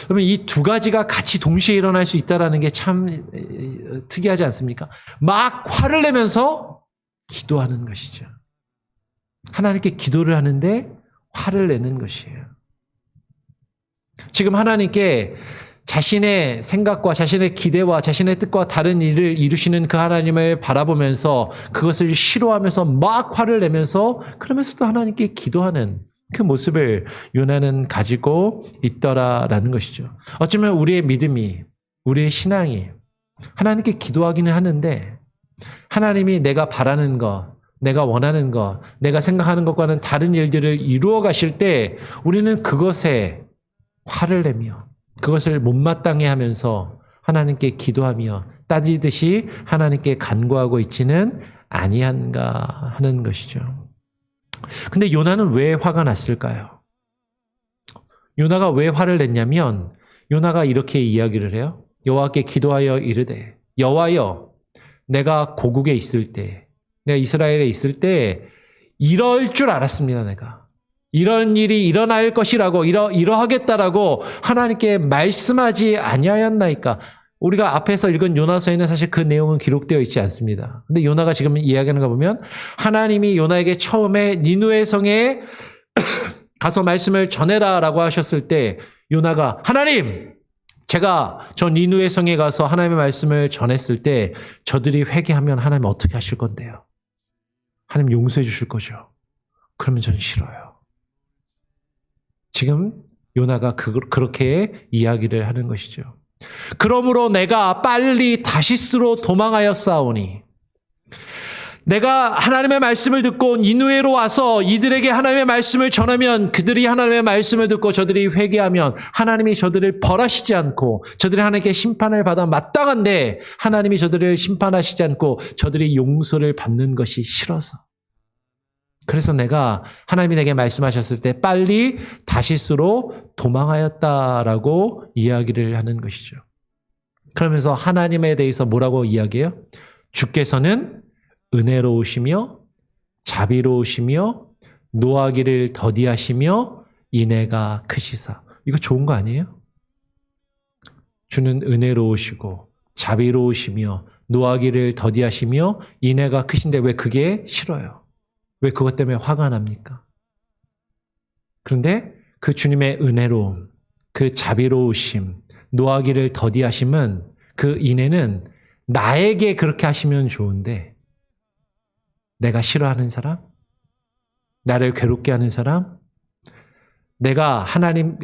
그러면 이 두 가지가 같이 동시에 일어날 수 있다는 게 참 특이하지 않습니까? 막 화를 내면서 기도하는 것이죠. 하나님께 기도를 하는데 화를 내는 것이에요. 지금 하나님께 자신의 생각과 자신의 기대와 자신의 뜻과 다른 일을 이루시는 그 하나님을 바라보면서 그것을 싫어하면서 막 화를 내면서, 그러면서도 하나님께 기도하는 그 모습을 요나는 가지고 있더라라는 것이죠. 어쩌면 우리의 믿음이, 우리의 신앙이 하나님께 기도하기는 하는데 하나님이 내가 바라는 것, 내가 원하는 것, 내가 생각하는 것과는 다른 일들을 이루어 가실 때 우리는 그것에 화를 내며 그것을 못마땅해 하면서 하나님께 기도하며 따지듯이 하나님께 간구하고 있지는 아니한가 하는 것이죠. 근데 요나는 왜 화가 났을까요? 요나가 왜 화를 냈냐면, 요나가 이렇게 이야기를 해요. 여호와께 기도하여 이르되, 여호와여, 내가 고국에 있을 때, 내가 이스라엘에 있을 때 이럴 줄 알았습니다. 내가 이런 일이 일어날 것이라고, 이러하겠다라고 하나님께 말씀하지 아니하였나이까. 우리가 앞에서 읽은 요나서에는 사실 그 내용은 기록되어 있지 않습니다. 근데 요나가 지금 이야기하는 거 보면 하나님이 요나에게 처음에 니느웨 성에 가서 말씀을 전해라라고 하셨을 때 요나가, 하나님, 제가 저 니느웨 성에 가서 하나님의 말씀을 전했을 때 저들이 회개하면 하나님 어떻게 하실 건데요? 하나님 용서해 주실 거죠? 그러면 전 싫어요. 지금 요나가 그렇게 이야기를 하는 것이죠. 그러므로 내가 빨리 다시스로 도망하였사오니, 내가 하나님의 말씀을 듣고 니느웨로 와서 이들에게 하나님의 말씀을 전하면 그들이 하나님의 말씀을 듣고 저들이 회개하면 하나님이 저들을 벌하시지 않고 저들이 하나님께 심판을 받아 마땅한데 하나님이 저들을 심판하시지 않고 저들이 용서를 받는 것이 싫어서, 그래서 내가 하나님이 내게 말씀하셨을 때 빨리 다시스로 도망하였다라고 이야기를 하는 것이죠. 그러면서 하나님에 대해서 뭐라고 이야기해요? 주께서는 은혜로우시며 자비로우시며 노하기를 더디하시며 인애가 크시사. 이거 좋은 거 아니에요? 주는 은혜로우시고 자비로우시며 노하기를 더디하시며 인애가 크신데 왜 그게 싫어요? 왜 그것 때문에 화가 납니까? 그런데 그 주님의 은혜로움, 그 자비로우심, 노하기를 더디하심은, 그 인애는 나에게 그렇게 하시면 좋은데 내가 싫어하는 사람, 나를 괴롭게 하는 사람, 내가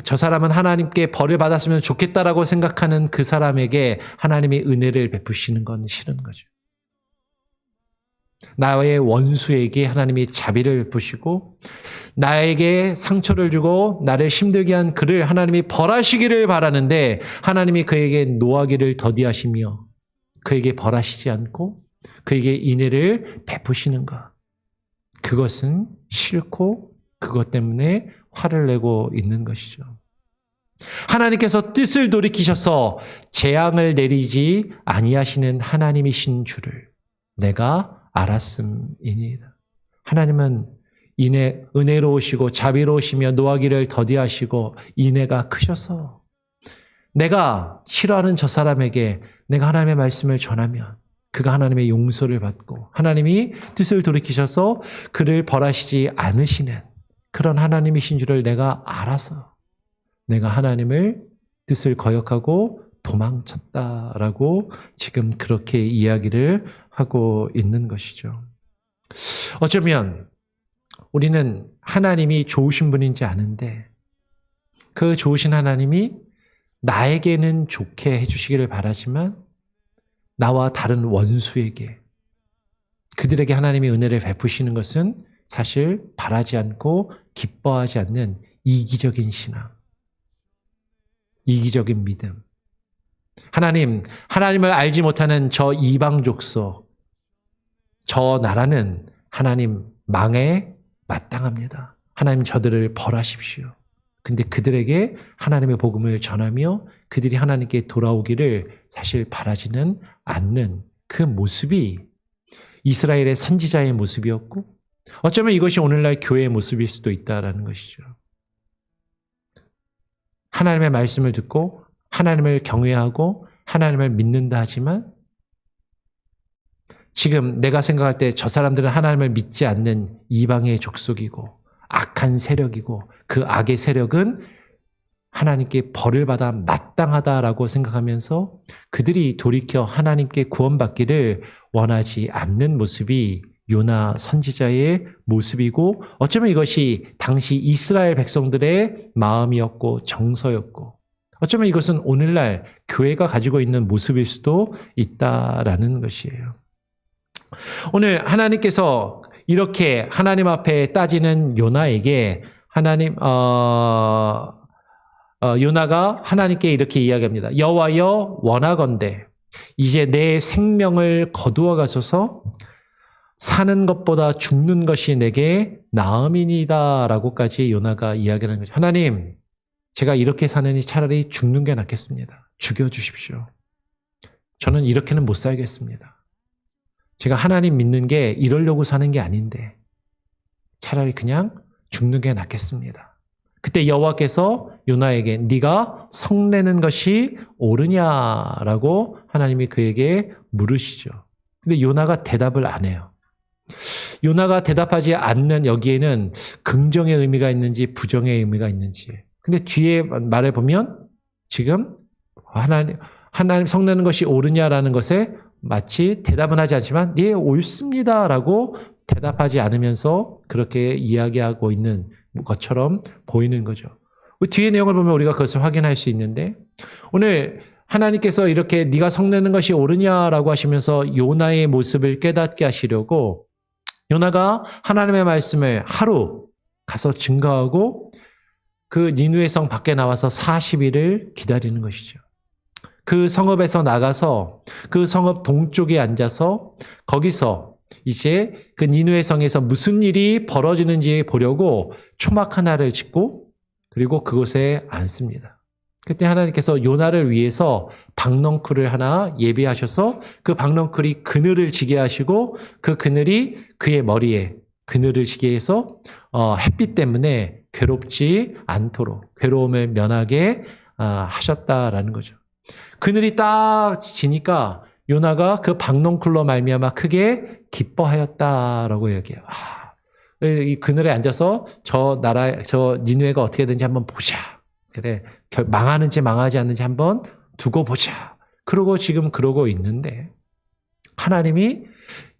저 사람은 하나님께 벌을 받았으면 좋겠다라고 생각하는 그 사람에게 하나님이 은혜를 베푸시는 건 싫은 거죠. 나의 원수에게 하나님이 자비를 베푸시고 나에게 상처를 주고 나를 힘들게 한 그를 하나님이 벌하시기를 바라는데 하나님이 그에게 노하기를 더디하시며 그에게 벌하시지 않고 그에게 인애를 베푸시는 것, 그것은 싫고 그것 때문에 화를 내고 있는 것이죠. 하나님께서 뜻을 돌이키셔서 재앙을 내리지 아니하시는 하나님이신 줄을 내가 알았음이니이다. 하나님은 은혜로우시고 자비로우시며 노하기를 더디하시고 인애가 크셔서 내가 싫어하는 저 사람에게 내가 하나님의 말씀을 전하면 그가 하나님의 용서를 받고 하나님이 뜻을 돌이키셔서 그를 벌하시지 않으시는 그런 하나님이신 줄을 내가 알아서 내가 하나님을 뜻을 거역하고 도망쳤다라고 지금 그렇게 이야기를 하고 있는 것이죠. 어쩌면 우리는 하나님이 좋으신 분인지 아는데 그 좋으신 하나님이 나에게는 좋게 해주시기를 바라지만 나와 다른 원수에게 그들에게 하나님의 은혜를 베푸시는 것은 사실 바라지 않고 기뻐하지 않는 이기적인 신앙, 이기적인 믿음. 하나님을 알지 못하는 저 이방 족속, 저 나라는 하나님 망에 마땅합니다. 하나님 저들을 벌하십시오. 근데 그들에게 하나님의 복음을 전하며 그들이 하나님께 돌아오기를 사실 바라지는 않는 그 모습이 이스라엘의 선지자의 모습이었고 어쩌면 이것이 오늘날 교회의 모습일 수도 있다라는 것이죠. 하나님의 말씀을 듣고 하나님을 경외하고 하나님을 믿는다 하지만 지금 내가 생각할 때 저 사람들은 하나님을 믿지 않는 이방의 족속이고 악한 세력이고 그 악의 세력은 하나님께 벌을 받아 마땅하다라고 생각하면서 그들이 돌이켜 하나님께 구원받기를 원하지 않는 모습이 요나 선지자의 모습이고 어쩌면 이것이 당시 이스라엘 백성들의 마음이었고 정서였고 어쩌면 이것은 오늘날 교회가 가지고 있는 모습일 수도 있다라는 것이에요. 오늘 하나님께서 이렇게 하나님 앞에 따지는 요나에게 요나가 하나님께 이렇게 이야기합니다. 여호와여 원하건대 이제 내 생명을 거두어 가소서 사는 것보다 죽는 것이 내게 나음이니이다 라고까지 요나가 이야기하는 거죠. 하나님, 제가 이렇게 사느니 차라리 죽는 게 낫겠습니다. 죽여주십시오. 저는 이렇게는 못 살겠습니다. 제가 하나님 믿는 게 이러려고 사는 게 아닌데 차라리 그냥 죽는 게 낫겠습니다. 그때 여호와께서 요나에게 네가 성내는 것이 옳으냐라고 하나님이 그에게 물으시죠. 근데 요나가 대답을 안 해요. 요나가 대답하지 않는 여기에는 긍정의 의미가 있는지 부정의 의미가 있는지. 근데 뒤에 말해 보면 지금 하나님 성내는 것이 옳으냐라는 것에 마치 대답은 하지 않지만 예, 옳습니다라고 대답하지 않으면서 그렇게 이야기하고 있는 것처럼 보이는 거죠. 뒤에 내용을 보면 우리가 그것을 확인할 수 있는데 오늘 하나님께서 이렇게 네가 성내는 것이 옳으냐라고 하시면서 요나의 모습을 깨닫게 하시려고 요나가 하나님의 말씀을 하루 가서 증거하고 그 니느웨 성 밖에 나와서 40일을 기다리는 것이죠. 그 성읍에서 나가서 그 성읍 동쪽에 앉아서 거기서 이제 그 니느웨 성에서 무슨 일이 벌어지는지 보려고 초막 하나를 짓고 그리고 그곳에 앉습니다. 그때 하나님께서 요나를 위해서 박넝쿨을 하나 예비하셔서 그 박넝쿨이 그늘을 지게 하시고 그 그늘이 그의 머리에 그늘을 지게 해서 햇빛 때문에 괴롭지 않도록 괴로움을 면하게 하셨다라는 거죠. 그늘이 딱 지니까 요나가 그 박넝쿨로 말미암아 크게 기뻐하였다라고 얘기해요. 이 그늘에 앉아서 저 니느웨가 어떻게 되는지 한번 보자. 그래, 망하는지 망하지 않는지 한번 두고 보자. 그러고 지금 그러고 있는데 하나님이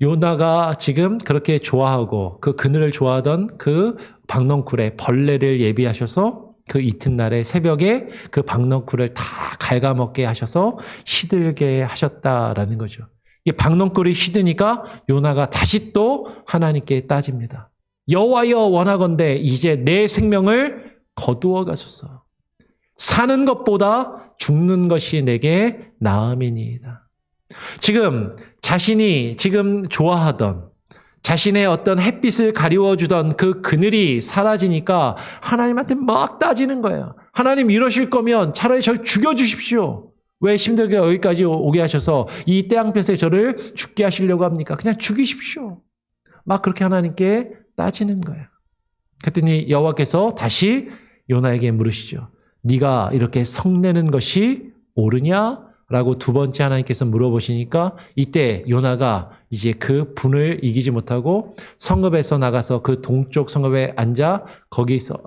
요나가 지금 그렇게 좋아하고 그 그늘을 좋아하던 그 박넝쿨에 벌레를 예비하셔서 그 이튿날에 새벽에 그 박넝쿨을 다 갉아먹게 하셔서 시들게 하셨다라는 거죠. 이 박넝쿨이 시드니까 요나가 다시 또 하나님께 따집니다. 여호와여 원하건대 이제 내 생명을 거두어 가소서. 사는 것보다 죽는 것이 내게 나음이니이다. 지금 자신이 지금 좋아하던 자신의 어떤 햇빛을 가리워주던 그 그늘이 사라지니까 하나님한테 막 따지는 거예요. 하나님 이러실 거면 차라리 저를 죽여주십시오. 왜 힘들게 여기까지 오게 하셔서 이 태양볕에 저를 죽게 하시려고 합니까? 그냥 죽이십시오. 막 그렇게 하나님께 따지는 거예요. 그랬더니 여호와께서 다시 요나에게 물으시죠. 네가 이렇게 성내는 것이 옳으냐? 라고 두 번째 하나님께서 물어보시니까 이때 요나가 이제 그 분을 이기지 못하고 성읍에서 나가서 그 동쪽 성읍에 앉아 거기서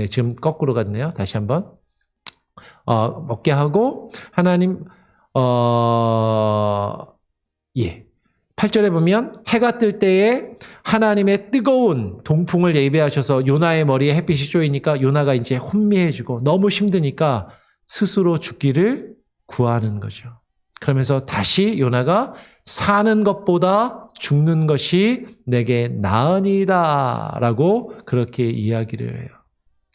지금 거꾸로 갔네요. 다시 한번 먹게 하고 하나님 8절에 보면 해가 뜰 때에 하나님의 뜨거운 동풍을 예비하셔서 요나의 머리에 햇빛이 쏘이니까 요나가 이제 혼미해지고 너무 힘드니까 스스로 죽기를 구하는 거죠. 그러면서 다시 요나가 사는 것보다 죽는 것이 내게 나으니라 라고 그렇게 이야기를 해요.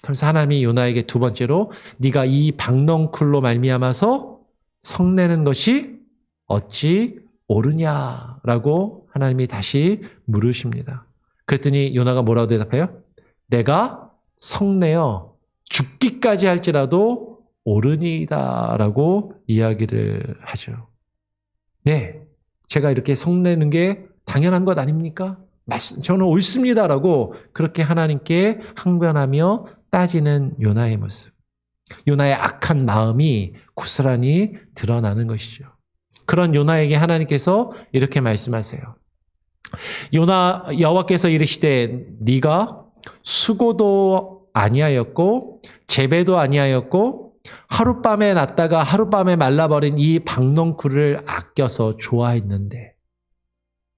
그래서 하나님이 요나에게 두 번째로 네가 이 박넝쿨로 말미암아서 성내는 것이 어찌 옳으냐라고 하나님이 다시 물으십니다. 그랬더니 요나가 뭐라고 대답해요? 내가 성내어 죽기까지 할지라도 옳으니다라고 이야기를 하죠. 네, 제가 이렇게 성내는 게 당연한 것 아닙니까? 저는 옳습니다라고 그렇게 하나님께 항변하며 따지는 요나의 모습. 요나의 악한 마음이 고스란히 드러나는 것이죠. 그런 요나에게 하나님께서 이렇게 말씀하세요. 요나 여호와께서 이르시되 네가 수고도 아니하였고 재배도 아니하였고 하룻밤에 났다가 하룻밤에 말라버린 이 박넝쿨을 아껴서 좋아했는데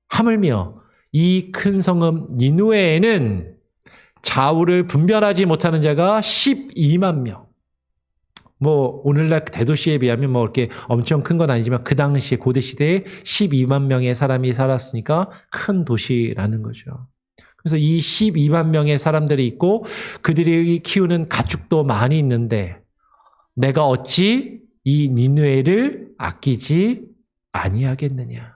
하물며 이 큰 성읍 니느웨에는 좌우를 분별하지 못하는 자가 12만 명. 오늘날 대도시에 비하면 이렇게 엄청 큰 건 아니지만 그 당시에 고대 시대에 12만 명의 사람이 살았으니까 큰 도시라는 거죠. 그래서 이 12만 명의 사람들이 있고 그들이 키우는 가축도 많이 있는데 내가 어찌 이 니느웨를 아끼지 아니하겠느냐.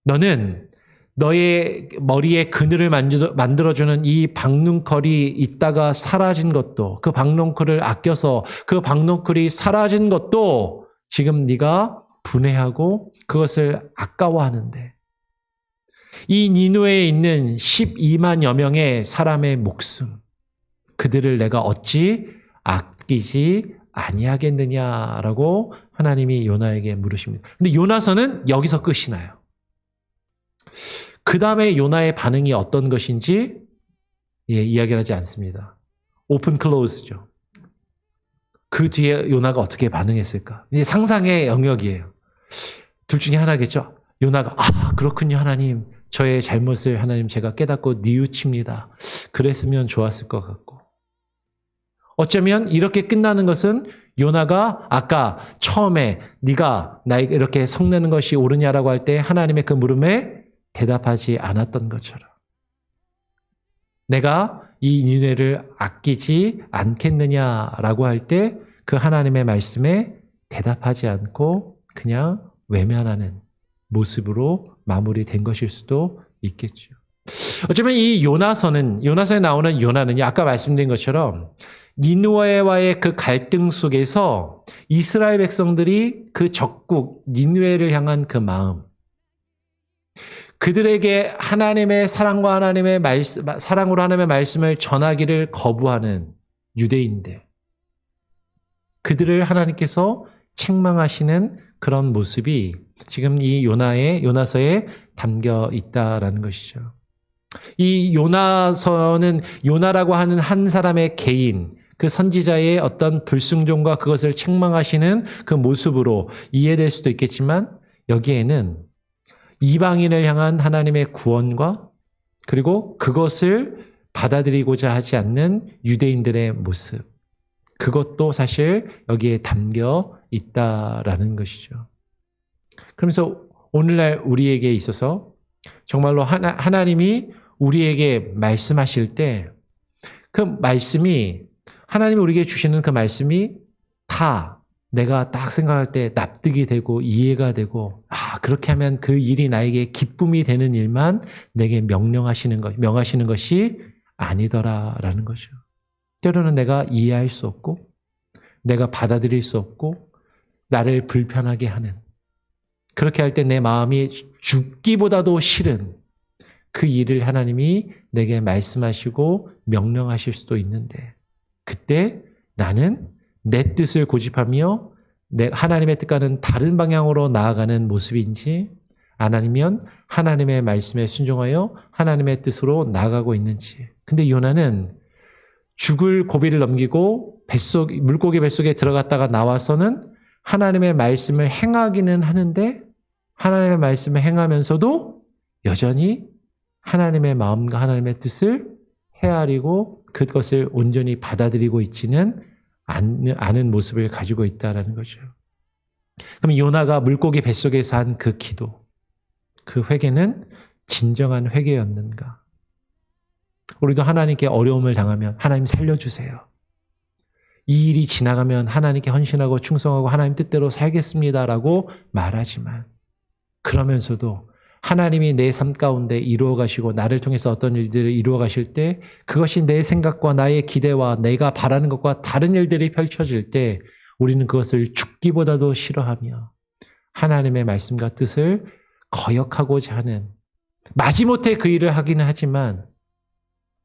너는 너의 머리에 그늘을 만들어주는 이 박넝쿨이 있다가 사라진 것도 그 박넝쿨을 아껴서 그 박넝쿨이 사라진 것도 지금 네가 분해하고 그것을 아까워하는데 이 니느웨에 있는 12만여 명의 사람의 목숨 그들을 내가 어찌 아끼지 아니하겠느냐라고 하나님이 요나에게 물으십니다. 근데 요나서는 여기서 끝이 나요. 그 다음에 요나의 반응이 어떤 것인지 이야기를 하지 않습니다. 오픈 클로즈죠. 그 뒤에 요나가 어떻게 반응했을까? 이제 상상의 영역이에요. 둘 중에 하나겠죠. 요나가 그렇군요 하나님. 저의 잘못을 하나님 제가 깨닫고 뉘우칩니다. 그랬으면 좋았을 것 같고. 어쩌면 이렇게 끝나는 것은 요나가 아까 처음에 네가 나에게 이렇게 성내는 것이 옳으냐라고 할 때 하나님의 그 물음에 대답하지 않았던 것처럼 내가 이 니느웨를 아끼지 않겠느냐라고 할 때 그 하나님의 말씀에 대답하지 않고 그냥 외면하는 모습으로 마무리된 것일 수도 있겠죠. 어쩌면 이 요나서에 나오는 요나는요, 아까 말씀드린 것처럼 니느웨와의 그 갈등 속에서 이스라엘 백성들이 그 적국 니느웨를 향한 그 마음, 그들에게 하나님의 사랑과 사랑으로 하나님의 말씀을 전하기를 거부하는 유대인들, 그들을 하나님께서 책망하시는 그런 모습이 지금 이 요나서에 담겨 있다라는 것이죠. 이 요나서는 요나라고 하는 한 사람의 개인, 그 선지자의 어떤 불순종과 그것을 책망하시는 그 모습으로 이해될 수도 있겠지만 여기에는 이방인을 향한 하나님의 구원과 그리고 그것을 받아들이고자 하지 않는 유대인들의 모습, 그것도 사실 여기에 담겨 있다라는 것이죠. 그러면서 오늘날 우리에게 있어서 정말로 하나님이 우리에게 말씀하실 때 그 말씀이 하나님이 우리에게 주시는 그 말씀이 다 내가 딱 생각할 때 납득이 되고 이해가 되고, 그렇게 하면 그 일이 나에게 기쁨이 되는 일만 내게 명하시는 것이 아니더라라는 거죠. 때로는 내가 이해할 수 없고, 내가 받아들일 수 없고, 나를 불편하게 하는, 그렇게 할 때 내 마음이 죽기보다도 싫은 그 일을 하나님이 내게 말씀하시고 명령하실 수도 있는데, 그때 나는 내 뜻을 고집하며 하나님의 뜻과는 다른 방향으로 나아가는 모습인지, 아니면 하나님의 말씀에 순종하여 하나님의 뜻으로 나아가고 있는지. 근데 요나는 죽을 고비를 넘기고 물고기 뱃속에 들어갔다가 나와서는 하나님의 말씀을 행하기는 하는데, 하나님의 말씀을 행하면서도 여전히 하나님의 마음과 하나님의 뜻을 헤아리고 그것을 온전히 받아들이고 있지는 않은 모습을 가지고 있다는 거죠. 그럼 요나가 물고기 뱃속에서 한 그 기도, 그 회개는 진정한 회개였는가? 우리도 하나님께 어려움을 당하면 하나님 살려주세요. 이 일이 지나가면 하나님께 헌신하고 충성하고 하나님 뜻대로 살겠습니다라고 말하지만, 그러면서도 하나님이 내 삶 가운데 이루어 가시고 나를 통해서 어떤 일들을 이루어 가실 때, 그것이 내 생각과 나의 기대와 내가 바라는 것과 다른 일들이 펼쳐질 때 우리는 그것을 죽기보다도 싫어하며 하나님의 말씀과 뜻을 거역하고자 하는, 마지못해 그 일을 하기는 하지만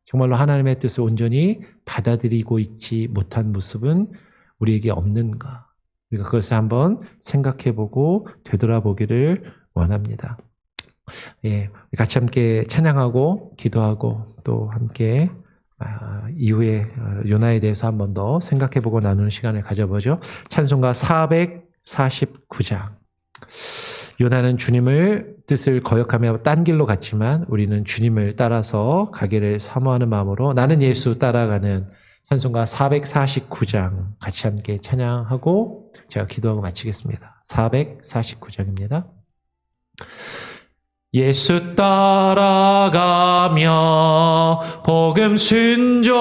정말로 하나님의 뜻을 온전히 받아들이고 있지 못한 모습은 우리에게 없는가? 우리가 그것을 한번 생각해보고 되돌아보기를 원합니다. 같이 함께 찬양하고 기도하고 또 함께 이후에 요나에 대해서 한 번 더 생각해보고 나누는 시간을 가져보죠. 찬송가 449장. 요나는 주님을 뜻을 거역하며 딴 길로 갔지만 우리는 주님을 따라서 가기를 사모하는 마음으로 나는 예수 따라가는 찬송가 449장 같이 함께 찬양하고 제가 기도하고 마치겠습니다. 449장입니다. 예수 따라가며 복음 순종하며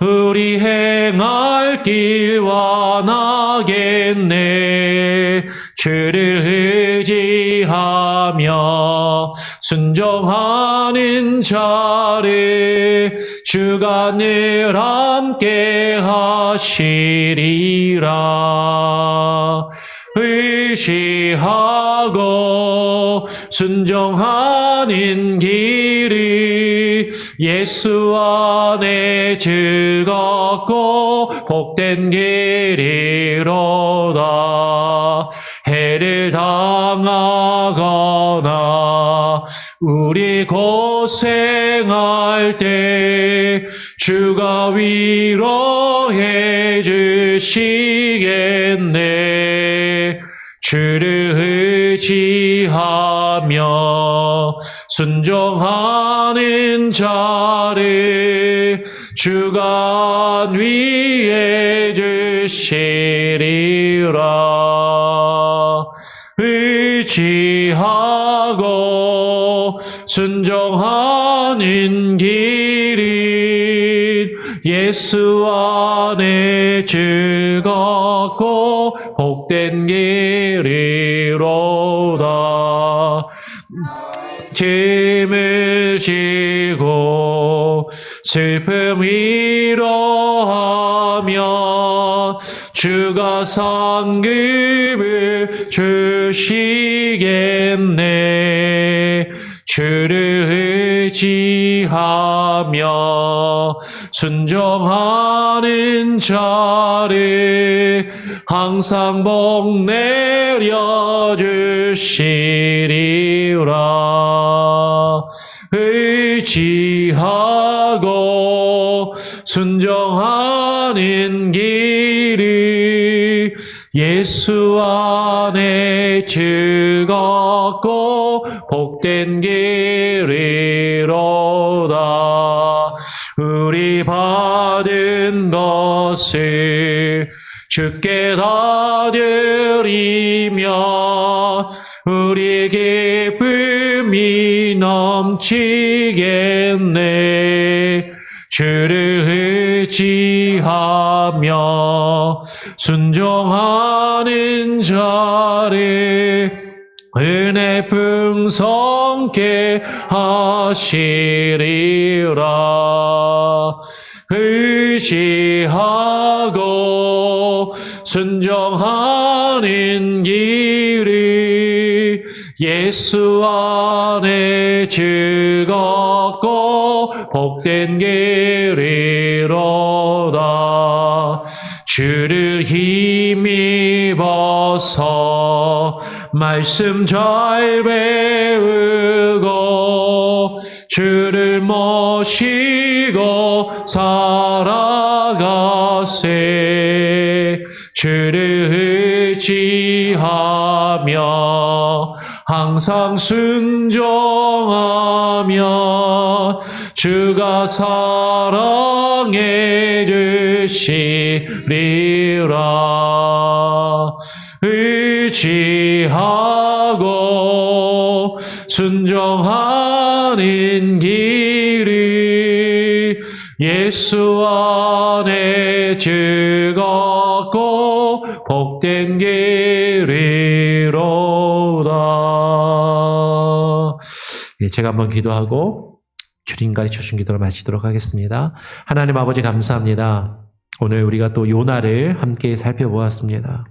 우리 행할 길 원하겠네. 주를 의지하며 순종하는 자를 주가 늘 함께 하시리라. 의지하고 순종하는 길이 예수 안에 즐겁고 복된 길이로다. 해를 당하거나 우리 고생할 때 주가 위로해 주시겠네. 주를 의지하며 순종하는 자를 주가 위해 주시리라. 의지하고 순종하는 길이 예수 안에 즐겁고 복된 길이로다. 짐을 지고 슬픔 위로하며 주가 상급을 주시겠네. 주를 의지하며 순종하는 자를 항상 복 내려 주시리라. 의지하고 순종하는 길이 예수 안에 즐겁고 복된 길이로다. 우리 받은 것을 주께 다 드리며 우리 기쁨이 넘치겠네. 주를 의지하며 순종하는 자를 은혜 풍성케 하시리라. 의지하고 순종하는 길이 예수 안에 즐겁고 복된 길이로다. 주를 힘입어서 말씀 잘 배우고 주를 모시고 살아가세. 주를 의지하며 항상 순종하며 주가 사랑해 주시리라. 의지하고 순종하는 길이 예수 안에 즐겁고 복된 길이로다. 제가 한번 기도하고 주님 가르쳐 주신 기도를 마치도록 하겠습니다. 하나님 아버지 감사합니다. 오늘 우리가 또 요나를 함께 살펴보았습니다.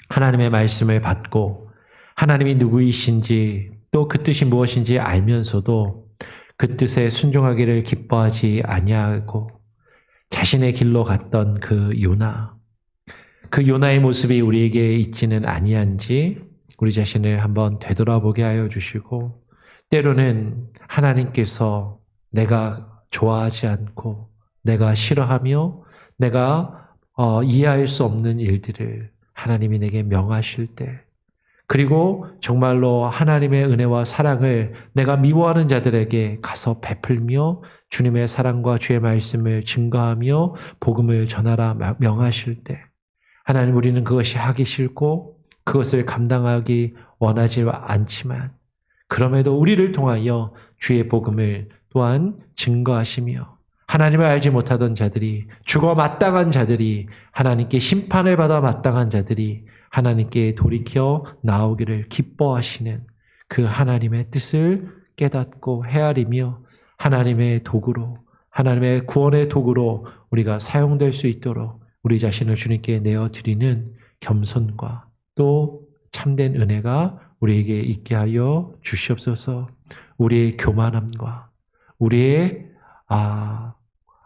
하나님의 말씀을 받고 하나님이 누구이신지 또 그 뜻이 무엇인지 알면서도 그 뜻에 순종하기를 기뻐하지 아니하고 자신의 길로 갔던 그 요나의 모습이 우리에게 있지는 아니한지 우리 자신을 한번 되돌아보게 하여 주시고, 때로는 하나님께서 내가 좋아하지 않고 내가 싫어하며 내가 이해할 수 없는 일들을 하나님이 내게 명하실 때, 그리고 정말로 하나님의 은혜와 사랑을 내가 미워하는 자들에게 가서 베풀며 주님의 사랑과 주의 말씀을 증거하며 복음을 전하라 명하실 때, 하나님 우리는 그것이 하기 싫고 그것을 감당하기 원하지 않지만 그럼에도 우리를 통하여 주의 복음을 또한 증거하시며 하나님을 알지 못하던 자들이, 죽어 마땅한 자들이, 하나님께 심판을 받아 마땅한 자들이 하나님께 돌이켜 나오기를 기뻐하시는 그 하나님의 뜻을 깨닫고 헤아리며 하나님의 도구로, 하나님의 구원의 도구로 우리가 사용될 수 있도록 우리 자신을 주님께 내어드리는 겸손과 또 참된 은혜가 우리에게 있게 하여 주시옵소서. 우리의 교만함과 우리의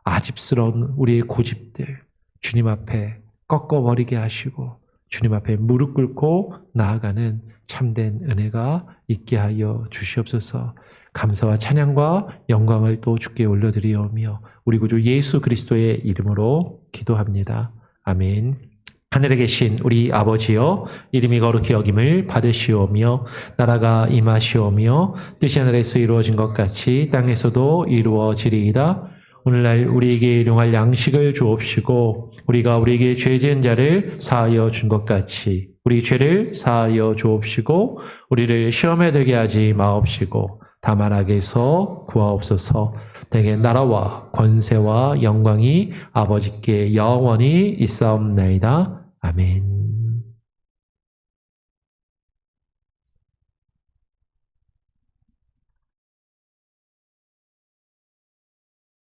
아집스러운 우리의 고집들 주님 앞에 꺾어버리게 하시고 주님 앞에 무릎 꿇고 나아가는 참된 은혜가 있게 하여 주시옵소서. 감사와 찬양과 영광을 또 주께 올려드리오며 우리 구주 예수 그리스도의 이름으로 기도합니다. 아멘. 하늘에 계신 우리 아버지여, 이름이 거룩히 여김을 받으시오며 나라가 임하시오며 뜻이 하늘에서 이루어진 것 같이 땅에서도 이루어지리이다. 오늘날 우리에게 일용할 양식을 주옵시고 우리가 우리에게 죄 지은 자를 사하여 준 것 같이 우리 죄를 사하여 주옵시고 우리를 시험에 들게 하지 마옵시고 다만 악에서 구하옵소서. 내게 나라와 권세와 영광이 아버지께 영원히 있사옵나이다. 아멘.